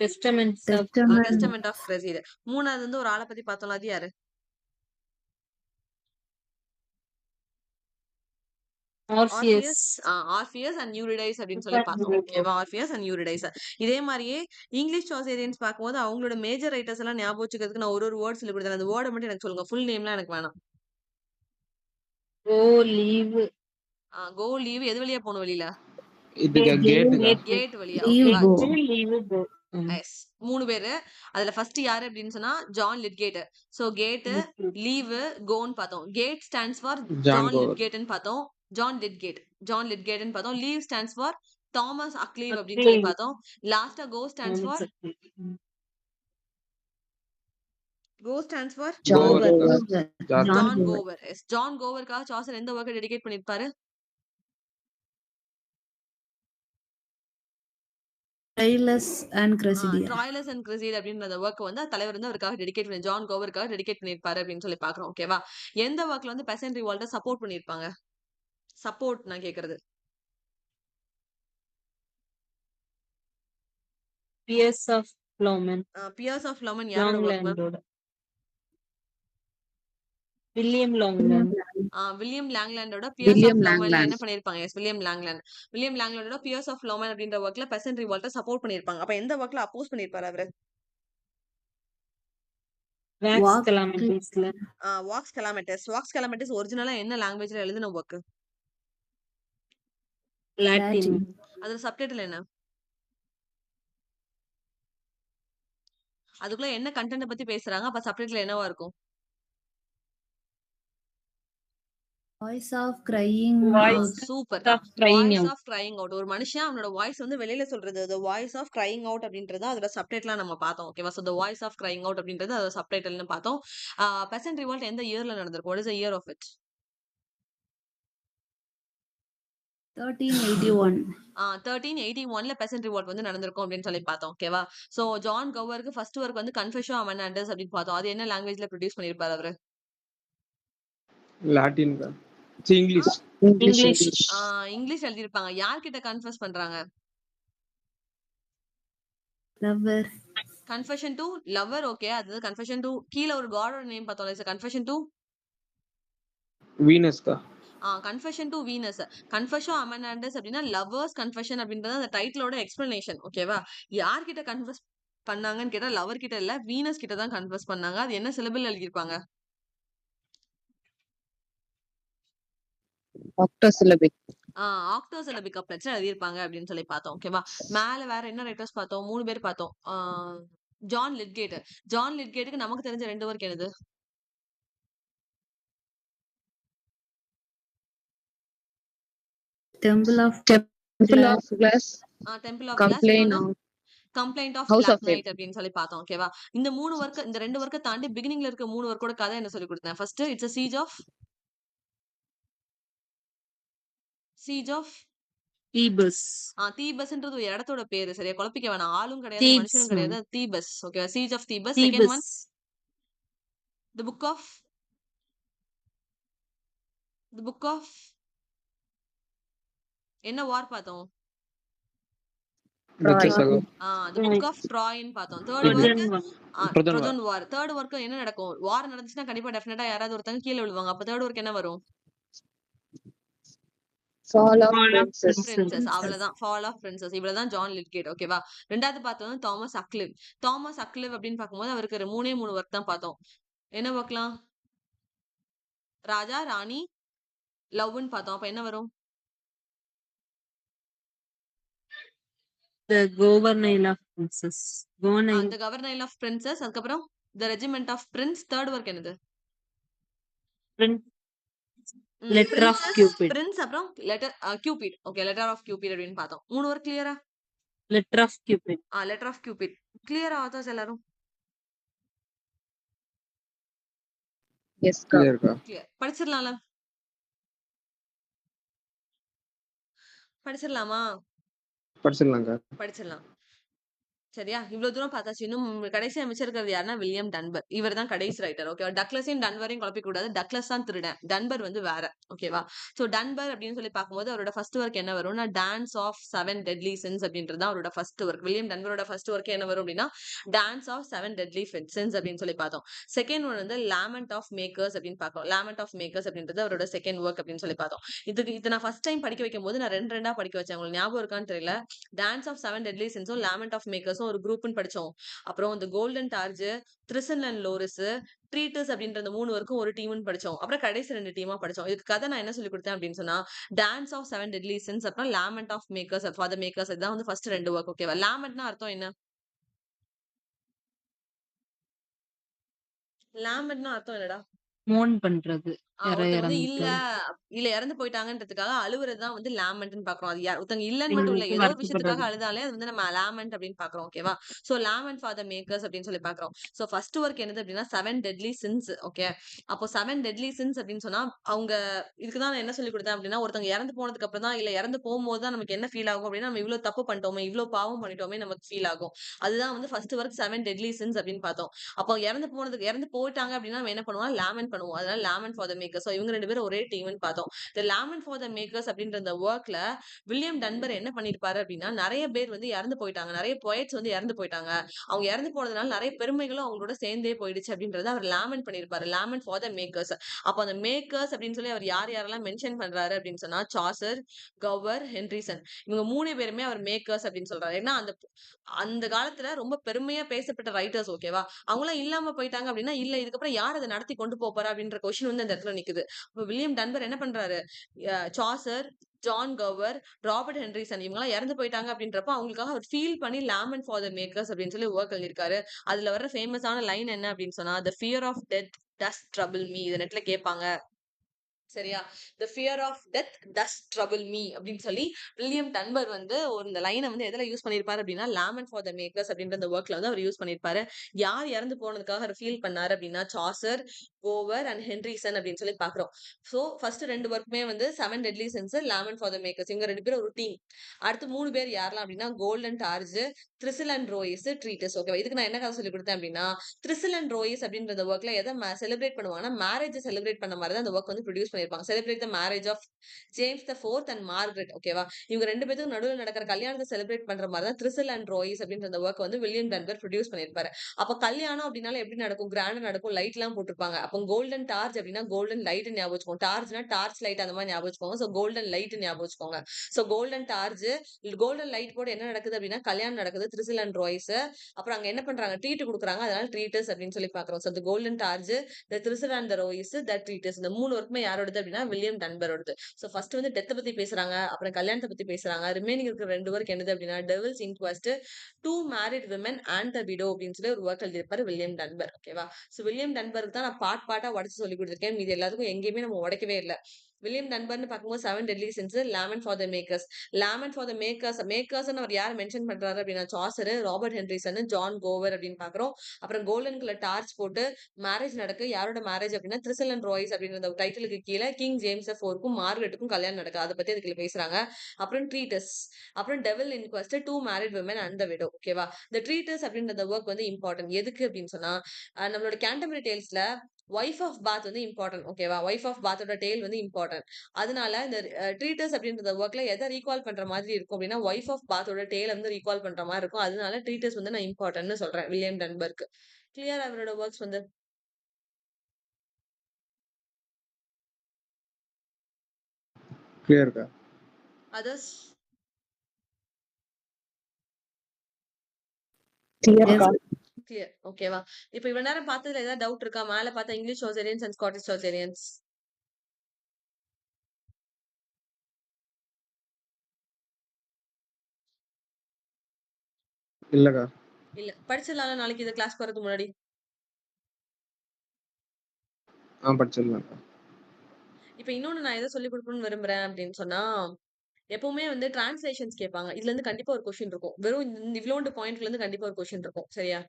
Testaments of Testament. Testament of Cresseid. மூணாவது வந்து ஒரு ஆளை பத்தி பார்த்தோம்ல, அது யாரு? Orpheus. ஆர்பியஸ் அண்ட் யூரிடைஸ் அப்படின்னு சொல்லி பார்த்தோம். ஓகேவா? Orpheus and Eurydice. இதே மாதிரியே இங்கிலீஷ் சாசேரியன்ஸ் பார்க்கும்போது அவங்களோட மேஜர் ரைட்டர்ஸ் எல்லாம் ஞாபகம் வச்சுக்கிறதுக்கு நான் ஒரு வேர்ட் சொல்லி கொடுத்தேன். அந்த வேர்டை மட்டும் எனக்கு சொல்லுங்க. ஃபுல் நேம்லாம் எனக்கு வேணாம். Go, leave. கோ லீவ் எது வழியா போகணும்? வெளியில இதுக்கு கேட்டுக்கா. கேட் வழியா. Leave, ஓகேவா? go. Go, leave, go. Yes. 3 பேரு. அதுல ஃபர்ஸ்ட் யாரு அப்படின்னு சொன்னா John Lydgate. So gate, leave, கோன்னு பார்த்தோம். Gate stands for John John Gower. லிட்கேட்னு பார்த்தோம். ஜான் லிட்கேட்னு பார்த்தோம். Leave stands for Thomas Hoccleve அப்படின்னு சொல்லி பார்த்தோம். லாஸ்டா go stands for Gower. John John Gower. Gower. Yes. John கோவருக்காக சாசர் எந்த ஒர்க்கை டெடிகேட் பண்ணிருப்பாரு? Troilus and Cressida. Troilus and கிரெசிட் அப்படின்ற ஒர்க் வந்து தலைவர் வந்து அவருக்காக டெடிகேட் பண்ணி ஜான் கோவருக்காக டெடிகேட் பண்ணிருப்பாரு அப்படின்னு சொல்லி பாக்குறோம். ஓகேவா? எந்த ஒர்க்ல வந்து பெசன்ட் ரிவால்ட்ட சப்போர்ட் பண்ணிருப்பாங்க? சப்போர்ட் நான் கேக்குறது. Piers of Plowman. Piers of Plowman யாரோட work ma'am? Longland. William Longland. William லாங்லாண்டோட பியர்ஸ் ஆஃப் லெமன்ல என்ன பண்ணிருப்பாங்க? எஸ், வில்லியம் லாங்லாண்டோட பியர்ஸ் ஆஃப் லெமன் அப்படின்ற ஒர்க்ல பெசன்ட் ரிவால்ட்ட சப்போர்ட் பண்ணிருப்பாங்க. அப்ப எந்த ஒர்க்ல அப்போஸ் பண்ணிருப்பாரு அவரு? Wax Wax Calamities. வாக்ஸ் கலாமெட்டிஸ் ஒரிஜினலா என்ன லாங்குவேஜ்ல எழுதின ஒர்க்? Latin. அதுல சப்டைட்டில் என்ன? அதுக்குள்ள என்ன கண்டென்ட் பத்தி பேசுறாங்க? அப்ப சப்டைட்டில் என்னவா இருக்கும்? Voice of crying Voice out. Super. of crying voice out. Of crying out. ஒரு மனுஷன் அவனோட வாய்ஸ் வந்து வெளியில சொல்றது, the voice of crying out அப்படின்றது அதோட சப்டைட்டிலா நம்ம பார்த்தோம். ஓகேவா? So the voice of crying out அப்படின்றது அதோட சப்டைட்டில்னு பார்த்தோம். பெசன்ட் ரிவால்ட் எந்த இயர்ல நடந்திருக்கும்? What is the year of it? 1381. 1381ல பெசன்ட் ரிவால்ட் வந்து நடந்திருக்கும் அப்படின்னு சொல்லி பார்த்தோம். ஓகேவா? சோ ஜான் கவருக்கு ஃபர்ஸ்ட் ஒர்க் வந்து கன்ஃபெஷன் ஆஃப் அமெண்டாண்டஸ் அப்படின்னு பார்த்தோம். அது என்ன லாங்குவேஜ்ல ப்ரொடியூஸ் பண்ணிருப்பாரு அவரு? லாட்டின். இங்கிலீஷ். English. இங்கிலீஷ் எழுதிருப்பாங்க. யார்கிட்ட கன்ஃபஸ் பண்றாங்க? Lover. Confession to lover. Okay, அது கன்ஃபெஷன் டு கீழ ஒரு காடோட நேம் பார்த்தோம்ல. இஸ் கன்ஃபெஷன் டு வீனஸ்கா. Confession to Venus. Confession amantis அப்படின்னா லவர்ஸ் கன்ஃபெஷன் அப்படின்றது அந்த டைட்டிலோட எக்ஸ்பிளனேஷன். ஓகேவா? யார்கிட்ட கன்ஃபஸ் பண்ணாங்கன்னு கேட்டா லவர் கிட்ட இல்ல, வீனஸ் கிட்ட தான் கன்ஃபஸ் பண்ணாங்க. அது என்ன சிலபிள் எழுதிருப்பாங்க? ஆக்டோசிலபிக். ஆக்டோசிலபிக் கப்லெட்ஸ்ல எழுதிருப்பாங்க அப்படின்னு சொல்லி பார்த்தோம். ஓகேவா? மேல வேற என்ன ரைட்டர்ஸ் பார்த்தோம்? 3 பேர் பார்த்தோம். ஜான் லிட்கேட்டுக்கு நமக்கு தெரிஞ்ச 2 ஒர்க் என்னது? Temple of Glass. Temple of Complaint glass, of complaint of House black of Fame. Knight அப்படின்னு சொல்லி பார்த்தோம். ஓகேவா? இந்த 2 ஒர்க்க தாண்டி பிகினிங்ல இருக்க 3 ஒர்க்கோட கதை என்ன சொல்லி கொடுத்தேன்? First it's a siege of Thebes. தீபஸ்ன்றது ஒரு இடத்தோட பேரு. சரியா? குழப்பிக்க வேணாம். ஆளும் கிடையாது, Thebes, மனுஷனும் கிடையாது. தீபஸ். ஓகேவா? siege of Thebes. Second one Thebes. the book of என்ன வார் பார்த்தோம்? ரச்சசகம். the book of Troyன்னு பார்த்தோம். Third work Trojan War. Trojan war. Third work என்ன நடக்கும்? வார் நடந்துச்சுன்னா கண்டிப்பா டெஃபினட்டா யாராவது ஒருத்தங்க கீழ விழுவாங்க. அப்ப தேர்ட் ஒர்க் என்ன வரும்? Fall of Fall of Princess. Princes. அவ்வளவுதான். Fall of princes. இவ்வளவுதான் ஜான் லிட்கேட். ஓகேவா? ரெண்டாவது பார்த்தோம் தாமஸ் அக்லிவ் அப்படின்னு பார்க்கும்போது அவருக்கு 3 ஒர்க் தான் பார்த்தோம். என்ன ஒர்க்லாம்? ராஜா, ராணி, லவ்னு பார்த்தோம். அப்ப என்ன வரும்? The Governor of Princess. அந்த கவர்னர் ஆஃப் பிரின்சஸ். அதுக்கப்புறம் the regiment of prince. Third work என்னது? Letter of princes, Cupid. Prince அப்புறம் letter Cupid. Okay, letter of Cupid அப்படின்னு பார்த்தோம். 3 வரை கிளியரா? Letter of Cupid. Letter of Cupid கிளியரா ஆத்தர்ஸ் எல்லாரும்? Yes, ka. Clear ka. Clear. படிச்சிடலாம்ல? படிச்சிடலாமா? படிச்சிடலாங்க. படிச்சிடலாம். சரியா? இவ்வளவு தூரம் பார்த்தாச்சு. இன்னும் கடைசியா மிச்சிருக்கிறது யாருன்னா வில்லியம் டன்பர். இவர் தான் கடைசி ரைட்டர். ஓகேவா? டக்ளஸையும் டன்வரையும் குழப்பிக்க கூடாது. டக்ளஸ் தான் திருடன், டன்பர் வந்து வேற. ஓகேவா? சோ டன்பர் அப்படின்னு சொல்லி பார்க்கும்போது அவரோட ஃபர்ஸ்ட் ஒர்க் என்ன வரும்னா டான்ஸ் ஆஃப் 7 டெட்லி சின்ஸ் அப்படின்றது தான் அவரோட ஃபர்ஸ்ட் ஒர்க். வில்லியம் டன்பரோட ஃபர்ஸ்ட் ஒர்க் என்ன வரும் அப்படின்னா டான்ஸ் ஆஃப் 7 டெட்லி சின்ஸ் அப்படின்னு சொல்லி பார்த்தோம். செகண்ட் ஒன் வந்து லாமெண்ட் ஆஃப் மேக்கர்ஸ் அப்படின்னு பார்க்கோம். லாமெண்ட் ஆஃப் மேக்கர்ஸ் அப்படின்றது அவரோட செகண்ட் ஒர்க் அப்படின்னு சொல்லி பார்த்தோம். இது நான் ஃபர்ஸ்ட் டைம் படிக்க வைக்கும் போது நான் ரெண்டா படிக்க வச்சேன். உங்களுக்கு ஞாபகம் இருக்கான்னு தெரியல. டான்ஸ் ஆஃப் 7 டெட்லி சின்ஸும் லாமெண்ட் ஆஃப் மேக்கர்ஸும் ஒரு குரூப்னு படிச்சோம். அப்புறம் இந்த கோல்டன் டார்ஜ், த்ரிசன் அண்ட் லோரிஸ், ட்ரீட்டஸ் அப்படின்ற அந்த 3 வரைக்கும் ஒரு டீம்னு படிச்சோம். அப்புறம் கடைசி 2 டீமா படிச்சோம். இதுக்கு கதை நான் என்ன சொல்லி கொடுத்தேன் அப்படின்னு சொன்னா டான்ஸ் ஆஃப் 7 டெட்லி சின்ஸ் அப்புறம் lament of makers for the makers. இதுதான் வந்து ஃபர்ஸ்ட் 2 ஒர்க். ஓகேவா? லாமெண்ட்னா அர்த்தம் என்ன? லாமெண்ட்னா அர்த்தம் என்னடா? Mourn பண்றது. ஒருத்தங்க வந்து இல்ல இறந்துட்டாங்க. இறந்து போயிட்டாங்கன்றதுக்காக அழுவுறதுதான் வந்து லாமெண்ட்னு பாக்குறோம். அது ஒருத்தங்க இல்லன்னு மட்டும் இல்ல, அவங்களுக்கு ஏதோ ஒரு விஷயத்துக்காக வருத்தப்படுறது. அழுதாலே அது வந்து நம்ம லாமெண்ட் அப்படின்னு பாக்குறோம். ஓகேவா? சோ லாமெண்ட் ஃபார் த மேக்கர்ஸ் அப்படின்னு சொல்லி பாக்குறோம். சோ ஃபர்ஸ்ட் ஒர்க் என்னது அப்படின்னா 7 டெட்லி சின்ஸ். ஓகே, அப்போ 7 டெட்லி சின்ஸ் அப்படின்னு சொன்னா அவங்க இதுக்குதான் நான் என்ன சொல்லி கொடுத்தேன் அப்படின்னா ஒருத்தங்க இறந்து போனதுக்கு அப்புறம் தான் இல்ல இறந்து போகும்போது தான் நமக்கு என்ன ஃபீல் ஆகும் அப்படின்னா நம்ம இவ்வளவு தப்பு பண்ணிட்டோமே, இவ்வளவு பாவம் பண்ணிட்டோமே நமக்கு ஃபீல் ஆகும். அதுதான் வந்து ஃபர்ஸ்ட் ஒர்க் 7 டெட்லி சின்ஸ் அப்படின்னு பார்த்தோம். அப்போ இறந்து போயிட்டாங்க அப்படின்னா நம்ம என்ன பண்ணுவோம்? லாமெண்ட் பண்ணுவோம். அதனால லாமெண்ட் ஃபார் த மேக்கர்ஸ். சோ இவங்க 2 பேரும் ஒரே டீம்னு பார்த்தோம். இந்த லாமெண்ட் ஃபார் த மேக்கர்ஸ் அப்படின்ற அந்த ஒர்க்ல வில்லியம் டன்பர் என்ன பண்ணிருப்பாரு அப்படின்னா நிறைய பேர் வந்து இறந்து போயிட்டாங்க, நிறைய போயட்ஸ் வந்து இறந்து போயிட்டாங்க. அவங்க இறந்து போனதுனால நிறைய பெருமைகளும் அவங்களோட சேர்ந்தே போயிடுச்சு அப்படின்றத அவர் லாமெண்ட் பண்ணிருப்பாரு. லாமெண்ட் ஃபார் த மேக்கர்ஸ். அப்ப அந்த மேக்கர்ஸ் அப்படின்னு சொல்லி அவர் யாரெல்லாம் மென்ஷன் பண்றாரு அப்படின்னு சொன்னா சாசர், கவர், ஹென்ரிசன். இவங்க 3 பேருமே அவர் மேக்கர்ஸ் அப்படின்னு சொல்றாரு. ஏன்னா அந்த அந்த காலத்துல ரொம்ப பெருமையா பேசப்பட்ட ரைட்டர்ஸ். ஓகேவா? அவங்களாம் இல்லாம போயிட்டாங்க அப்படின்னா இல்ல இதுக்கப்புறம் யார் அதை நடத்தி கொண்டு போறா அப்படின்ற கொஸ்டின் வந்து அந்த இடத்துல நிக்குது. அப்ப வில்லியம் டன்பர் என்ன பண்றாரு? சாசர், ஜான் கவர், ராபர்ட் ஹென்ரிசன் இவங்க எல்லாம் இறந்து போயிட்டாங்க அப்படின்றப்ப அவங்களுக்காக அவர் ஃபீல் பண்ணி லாமெண்ட் ஃபார் த மேக்கர்ஸ் அப்படின்னு சொல்லி ஒர்க் எழுதியிருக்காரு. அதுல வர ஃபேமஸான லைன் என்ன அப்படின்னு சொன்னா the fear of death does trouble me. இத நெட்ல கேட்பாங்க. சரியா? the fear of death does trouble me அப்படின்னு சொல்லி வில்லியம் டன்பர் வந்து இந்த லைனை வந்து எதுல யூஸ் பண்ணிருப்பாரு அப்படின்னா லாமெண்ட் ஃபார் த மேக்கர்ஸ் அப்படின்ற அந்த ஒர்க்ல வந்து அவர் யூஸ் பண்ணிருப்பாரு. யார் இறந்து போனதுக்காக அவர் ஃபீல் பண்ணாரு அப்படின்னா சாசர், கோவர் அண்ட் ஹென்ரிசன் அப்படின்னு சொல்லி பாக்குறோம். சோ ஃபர்ஸ்ட் 2 ஒர்க்குமே வந்து 7 deadly sins, lament for the makers. இவங்க 2 பேரும் ஒரு டீம். அடுத்து 3 பேர் யாரெல்லாம் அப்படின்னா கோல்டன் டார்ஜ், த்ரிசில் அண்ட் ரோயிஸ், ட்ரீட்டஸ். ஓகேவா? இதுக்கு நான் என்ன கதை சொல்லி கொடுத்தேன் அப்படின்னா த்ரிசில் அண்ட் ரோயிஸ் அப்படின்ற அந்த ஒர்க்ல எதை செலிப்ரேட் பண்ணுவாங்கன்னா மேரேஜ் செலிப்ரேட் பண்ண மாதிரி தான் அந்த ஒர்க் வந்து ப்ரொடியூஸ் பண்ணிருப்பாங்க. Celebrate the marriage of James the 4th and Margaret. ஓகேவா? இவங்க 2 பேத்துக்கும் நடுவில் நடக்கிற கல்யாணத்தை செலிப்ரேட் பண்ற மாதிரி தான் த்ரிசில் அண்ட் ரோயிஸ் அப்படின்ற அந்த ஒர்க் வந்து வில்லியம் டன்பர் ப்ரொடியூஸ் பண்ணிருப்பாரு. அப்ப கல்யாணம் அப்படின்னால எப்படி நடக்கும்? கிராண்டா நடக்கும். லைட் எல்லாம் போட்டிருப்பாங்க. அப்போ கோல்டன் டார்ச் அப்படின்னா கோல்டன் லைட் ஞாபகம் வச்சுக்கோங்க. டார்ச்னா டார்ச் லைட் அந்த மாதிரி ஞாபகம் வச்சுக்கோங்க. சோ கோல்டன் லைட் ஞாபகம் வச்சுக்கோங்க. So golden torch, golden light போட்டு என்ன நடக்குது அப்படின்னா கல்யாணம் நடக்குது த்ரிசில் அண்ட் ரோயிஸ். அப்புறம் அங்க என்ன பண்றாங்க? ட்ரீட் கொடுக்குறாங்க. அதனால ட்ரீட்டர்ஸ் அப்படின்னு சொல்லி பாக்குறோம். So golden torch, the thistle and the rose, the treatise. இந்த 3 ஒர்க்குமே யாரோடது அப்படின்னா வில்லியம் டன்பரோடது. சோ ஃபர்ஸ்ட் வந்து டெத்தை பத்தி பேசுறாங்க, அப்புறம் கல்யாணத்தை பத்தி பேசுறாங்க. ரிமைனிங் இருக்கிற 2 ஒர்க் என்னது அப்படின்னா devil's inquest, 2 married women and the widow அப்படின்னு சொல்லி ஒரு ஒர்க் எழுதியிருப்பாரு வில்லியம் டன்பர். ஓகேவா? சோ வில்லியம் டன்பருக்கு தான் நான் பார்ட்டா உடைச்சு சொல்லி கொடுத்துருக்கேன். மீது எல்லாத்துக்கும் எங்கேயுமே நம்ம உடைக்கவே இல்லை. வில்லியம் டன்பர்னு பார்க்கும்போது 7 deadly sins, lament for the makers. Lament for the makers அவர் யார் மென்ஷன் பண்றாரு அப்படின்னா Chaucer, Robert Henryson, John Gower அப்படின்னு பாக்குறோம். அப்புறம் கோல்டன் கலர் டார்ச் போட்டு மேரேஜ் நடக்கு. யாரோட மேரேஜ் அப்படின்னா த்ரிசில் அண்ட் ராய்ஸ் அப்படின்ற டைட்டிலுக்கு கீழே கிங் ஜேம்ஸ் 4க்கும் மார்கரெட்டுக்கும் கல்யாணம் நடக்குது. அதை பத்தி அதுக்கு பேசுறாங்க. அப்புறம் ட்ரீட்டஸ், அப்புறம் devil inquest, 2 married women and the widow. ஓகேவா? இந்த ட்ரீட்டஸ் அப்படின்ற ஒர்க் வந்து இம்பார்ட்டன்ட். எதுக்கு அப்படின்னு சொன்னா நம்மளோட கேண்டபரி டேல்ஸ்ல ஒய்ஃப் ஆஃப் பாத் வந்து இம்பார்ட்டன்ட். ஓகேவா? ஒய்ஃப் ஆஃப் பாத்தோட டேல் வந்து இம்பார்ட்டன்ட். அதனால இந்த ட்ரீட்டஸ் அப்படின்ற ஒர்க்ல எதை ரீகால் பண்ற மாதிரி இருக்கும் அப்படின்னா ஒய்ஃப் ஆஃப் பாத்தோட டேல் வந்து ரீகால் பண்ற மாதிரி இருக்கும். அதனால ட்ரீட்டஸ் வந்து நான் இம்பார்ட்டன்ட்னு சொல்றேன் வில்லியம் டன்பர்க்கு. கிளியர் அவரோட ஒர்க்ஸ் வந்து? Clear ka. Others? Clear Yes. ka. Clear. ஓகேவா? இப்ப இவ்வளவு நேரம் பார்த்ததுல ஏதாவது டவுட் இருக்கா? மேல பார்த்தா இங்கிலீஷ் சோசேரியன்ஸ் அண்ட் ஸ்காட்டிஷ் சோசேரியன்ஸ். இல்லக்கா. இல்ல படிச்சிடலாம்ல நாளைக்கு இது கிளாஸ் போறதுக்கு முன்னாடி. படிச்சிடலாம்க்கா. இப்ப இன்னொன்னு நான் எத சொல்லிக் குடுக்கணும்னு விரும்புறேன் அப்படின்னு சொன்னா, எப்பவுமே வந்து டிரான்ஸ்லேஷன்ஸ் கேட்பாங்க. இதுல இருந்து கண்டிப்பா ஒரு கொஸ்டின் இருக்கும். வெறும் இவ்ளோண்டு பாயிண்ட்ல இருந்து கண்டிப்பா ஒரு கொஸ்டின் இருக்கும். சரியா?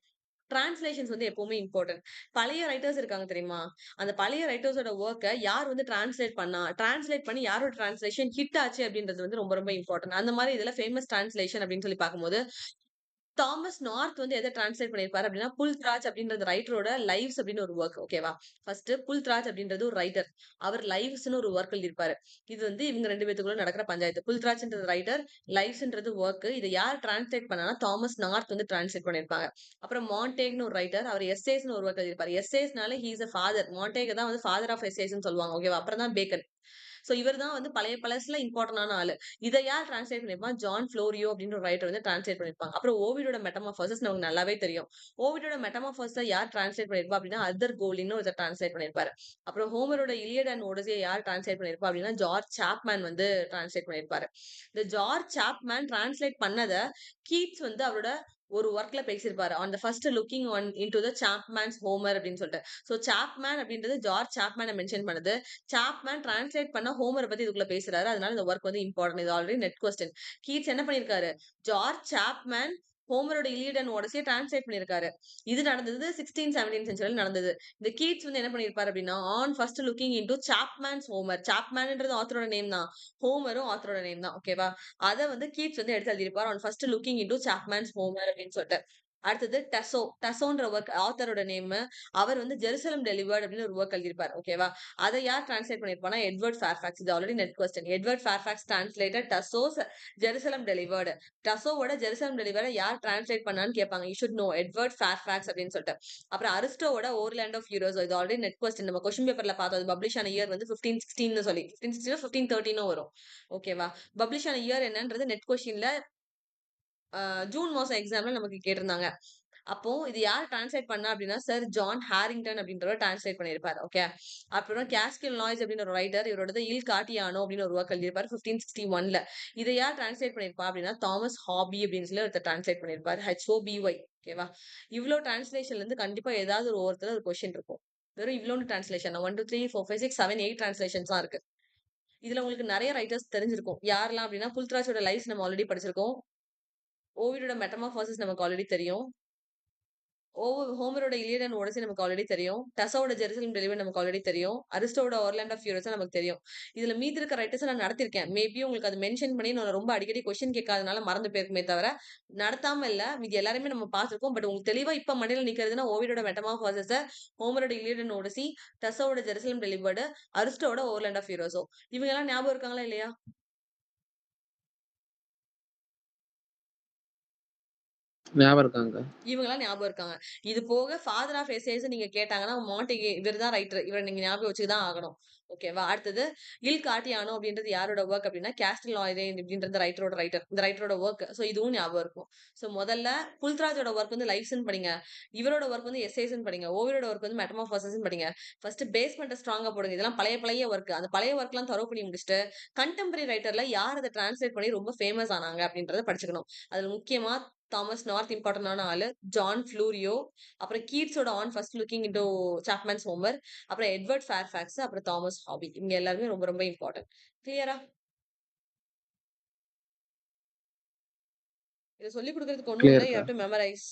டிரான்ஸ்லேஷன்ஸ் வந்து எப்பவுமே இம்பார்ட்டன்ட். பழைய ரைட்டர்ஸ் இருக்காங்க தெரியுமா? அந்த பழைய ரைட்டர்ஸோட வொர்க்க யார் வந்து டிரான்ஸ்லேட் பண்ணா? டிரான்ஸ்லேட் பண்ணி யாரோட டிரான்ஸ்லேஷன் ஹிட் ஆச்சு அப்படின்றது வந்து ரொம்ப ரொம்ப இம்பார்ட்டன்ட். அந்த மாரி இதுல ஃபேமஸ் டிரான்ஸ்லேஷன் அப்படின்னு சொல்லி பார்க்கும்போது, தாமஸ் நார்த் வந்து எத டிரான்ஸ்லேட் பண்ணியிருப்பாரு அப்படின்னா, புல்த்ராஜ் அப்படின்றது ரைட்டரோட லைவ்ஸ் அப்படின்னு ஒரு வொர்க். ஓகேவா? ஃபர்ஸ்ட் புல்த்ராஜ் அப்படின்றது ஒரு ரைட்டர். அவர் லைவ்ஸ்ன்னு ஒரு வொர்க் எழுதியிருப்பாரு. இது வந்து இவங்க 2 பேத்துக்குள்ள நடக்கிற பஞ்சாயத்து. புல்த்ராஜ்ன்றது ரைட்டர், லைவ்ஸ்ன்றது வொர்க். இத யார் டிரான்ஸ்லேட் பண்ணானா, தாமஸ் நார்த் வந்து டிரான்ஸ்லேட் பண்ணியிருப்பாங்க. அப்புறம் மான்டேக்ன்னு ஒரு ரைட்டர். அவர் எஸ்ஸேஸ்ன்னு ஒரு வொர்க் எழுதியிருப்பாரு. எஸ்ஸேஸ்னால he is a father. Montaigne தான் வந்து ஃபாதர் ஆஃப் எஸ்ஸேஸ்ன்னு சொல்லுவாங்க. ஓகேவா? அப்புறம் தான் பேக்கன். சோ இவர் தான் வந்து பழைய பழசுல இம்பார்ட்டன்டான ஆளு. இத யார் டிரான்ஸ்லேட் பண்ணிருப்பான்? ஜான் ஃப்ளோரியோ அப்படின்ற ஒரு ரைட்டர் வந்து டிரான்ஸ்லேட் பண்ணிருப்பாங்க. அப்புறம் ஓவிடோட மெட்டமார்போசிஸ் நமக்கு நல்லாவே தெரியும். ஓவிடோட மெட்டமார்போசிஸ யார் டிரான்ஸ்லேட் பண்ணிருப்பா அப்படின்னா, அர்தர் கோலின்னு ஒருத்தர் டிரான்ஸ்லேட் பண்ணிருப்பாரு. அப்புறம் ஹோமரோட இலியட் அண்ட் ஓடிசிய யார் டிரான்ஸ்லேட் பண்ணிருப்பா அப்படின்னா, ஜார்ஜ் சாப்மேன் வந்து டிரான்ஸ்லேட் பண்ணிருப்பாரு. இந்த ஜார்ஜ் சாப்மேன் டிரான்ஸ்லேட் பண்ணத கீட்ஸ் வந்து அவரோட ஒரு ஒர்க்ல பேசியிருப்பாரு. On the first looking on into the Chapman's Homer அப்படின்னு சொல்லிட்டு. சோ சாப்மேன் அப்படின்றது ஜார்ஜ் சாப்மேனை மென்ஷன் பண்ணுது. சாப்மேன் டிரான்ஸ்லேட் பண்ண ஹோமர பத்தி இதுக்குள்ள பேசுறாரு. அதனால இந்த ஒர்க் வந்து இம்பார்ட்டன்ட். இது ஆல்ரெடி நெட் கொஸ்டின். கீட்ஸ் என்ன பண்ணிருக்காரு? ஜார்ஜ் சாப்மேன் ஹோமரோட இலியட் அண்ட் ஓடிசிய டிரான்ஸ்லேட் பண்ணிருக்காரு. இது நடந்தது 16, 17 சென்ச்சுரியில நடந்தது. இந்த கீட்ஸ் வந்து என்ன பண்ணிருப்பாரு அப்படின்னா, on first looking into Chapman's Homer. சாப்மேன்ன்றது ஆத்தரோட நேம் தான். ஹோமரும் ஆத்தரோட நேம் தான். ஓகேவா? அத வந்து கீட்ஸ் வந்து எடுத்து எழுதியிருப்பாரு. On first looking into Chapman's Homer அப்படின்னு சொல்லிட்டு. அடுத்தது டெசோ. டெசோன்ற ஒர்க் ஆத்தரோட நேம். அவர் வந்து ஜெருசலம் டெலிவர்ட் அப்படின்னு ஒரு ஒர்க் எழுதியிருப்பாரு. ஓகேவா? அத யார் டிரான்ஸ்லேட் பண்ணிருப்பானா, எட்வர்ட் ஃபேர்ஃபாக்ஸ். இது already NET question. Edward Fairfax translated Tasso's Jerusalem delivered. டசோவோட ஜெருசலம் டெலிவர்ட யார் டிரான்ஸ்லேட் பண்ணான்னு கேட்பாங்க. You should know Edward Fairfax அப்படின்னு சொல்லிட்டு. அப்புறம் அரிஸ்டோவோட ஓர்லாண்ட் ஆஃப் ஹீரோஸ். இது ஆல்ரெடி நெட் கொஸ்டின். நம்ம கொஸ்டின் பேப்பர்ல பார்த்தோம். அது பப்ளிஷ் ஆன இயர் வந்து 1516 சொல்லி 1516 1513 வரும். ஓகேவா? பப்ளிஷ் ஆன இயர் என்னன்றது நெட் கொஸ்டின்ல ஜூன் மாசம் எக்ஸாம்ல நமக்கு கேட்டிருந்தாங்க. அப்போ இது யார் டிரான்ஸ்லேட் பண்ணா அப்படின்னா, சர் ஜான் ஹாரிங்டன் அப்படின்றவர் டிரான்ஸ்லேட் பண்ணியிருப்பாரு. ஓகே. அப்புறம் கேஸ்கில் நாய்ஸ் அப்படின்னு ஒரு ரைட்டர். இவரோட இல் காட்டியானோ அப்படின்னு ஒரு ஒர்க் எழுதியிருப்பாரு 1561ல. இதை யார் டிரான்ஸ்லேட் பண்ணியிருப்பா அப்படின்னா, தாமஸ் ஹாபி அப்படின்னு சொல்லி ஒருத்தர் டிரான்ஸ்லேட் பண்ணியிருப்பாரு. HOBY. ஓகேவா? இவ்வளோ டிரான்ஸ்லேஷன்ல இருந்து கண்டிப்பா ஏதாவது ஒரு ஒருத்தர் ஒரு கொஸ்டின் இருக்கும். வெறும் இவ்வளோண்டு டிரான்ஸ்லேஷன் 1 2 3 4 5 6 7 8 டிரான்ஸ்லேஷன்ஸ் தான் இருக்கு. இதுல உங்களுக்கு நிறைய ரைட்டர்ஸ் தெரிஞ்சிருக்கும். யாரெல்லாம் அப்படின்னா, புல்த்ராஜோட லைஃப் நம்ம ஆல்ரெடி படிச்சிருக்கோம். ஓவிடோட மெட்டமார்போசிஸ் நமக்கு ஆல்ரெடி தெரியும். ஹோமரோட இலியட் அண்ட் ஓடிசி நமக்கு ஆல்ரெடி தெரியும். டசாவோட ஜெருசலம் டெலிவரி நமக்கு ஆல்ரெடி தெரியும். அரிஸ்டோட ஓர்லாண்ட் ஆஃப் ஹீரோஸ் நமக்கு தெரியும். இதுல மீதி இருக்க ரைட்டர்ஸ் நான் நடத்திருக்கேன். மேபி உங்களுக்கு அது மென்ஷன் பண்ணி நான் ரொம்ப அடிக்கடி கொஸ்டின் கேட்காதனால மறந்து போயிருக்குமே தவிர, நடத்தாம இல்ல. மீதி எல்லாருமே நம்ம பார்த்திருக்கோம். பட் உங்களுக்கு தெளிவா இப்ப மண்டையில நிக்கிறதுன்னா, ஓவிடோட மெட்டமார்போசிஸ், ஹோமரோட இலியட் அண்ட் ஓடிசி, டசாவோட ஜெருசலம் டெலிவர்டு, அரிஸ்டோட ஓர்லாண்ட் ஆஃப் ஹீரோஸோ இவங்க எல்லாம் ஞாபகம் இருக்காங்களா இல்லையா? ஞாபகம் இருக்காங்க. இவங்கலாம் ஞாபகம் இருக்காங்க. இது போக ஃபாதர் ஆஃப் எஸ்ஸேஸ் நீங்க கேட்டாங்கன்னா, மான்டேக் இவர் தான் ரைட்டர். இவர நீங்க ஞாபகம் வச்சு தான் ஆகணும். ஓகேவா? அடுத்தது இல் காட்டியானோ அப்படின்றது யாரோட வொர்க் அப்படின்னா, கேஸ்டில் லாய்ரேன் அப்படின்றது ரைட்டரோட ரைட்டர். இந்த ரைட்டரோட வொர்க். சோ இதுவும் ஞாபகம் இருக்கும். சோ முதல்ல புல்த்ராஜோட வொர்க் வந்து லைஃப்ஸ்ன்னு படிங்க. இவரோட வொர்க் வந்து எஸ்ஸேஸ்ன்னு படிங்க. ஓவியோட வொர்க் வந்து மெட்டமார்போசிஸ்ன்னு படிங்க. ஃபர்ஸ்ட் பேஸ்மெண்ட்ட ஸ்ட்ராங்கா போடுங்க. இதெல்லாம் பழைய பழைய வொர்க். அந்த பழைய வொர்க்லாம் தரவு பண்ணி முடிச்சுட்டு, கண்டெம்பரரி ரைட்டர்ல யார் அத டிரான்ஸ்லேட் பண்ணி ரொம்ப ஃபேமஸ் ஆனாங்க அப்படின்றத படிச்சுக்கணும். அதுல முக்கியமா தாமஸ் நார்த் இம்பார்ட்டன்டான ஆளு. ஜான் ஃப்ளூரியோ, அப்புறம் கீட்ஸோட on first looking into Chapman's Homer, அப்புறம் எட்வர்ட் ஃபேர்ஃபாக்ஸ், அப்புறம் தாமஸ் ஹாபி. இவங்க எல்லாருமே ரொம்ப ரொம்ப இம்பார்ட்டன்ட். கிளியரா? இத சொல்லிக் குடுக்கறதுக்கு ஒண்ணும் இல்ல. யூ கிளியர்க்கா. Have to memorise.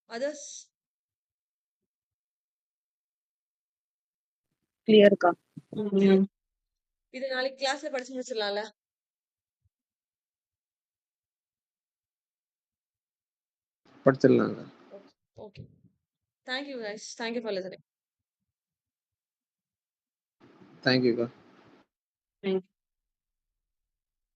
அதர்ஸ்? கிளியர்க்கா. இது நாளைக்கு கிளாஸ்ல படிச்சு முடிச்சிடலாம்ல? படிச்சிடலாங்க. Okay. Thank you guys. Thank you for listening. தேங்க்யூக்கா. Thank you.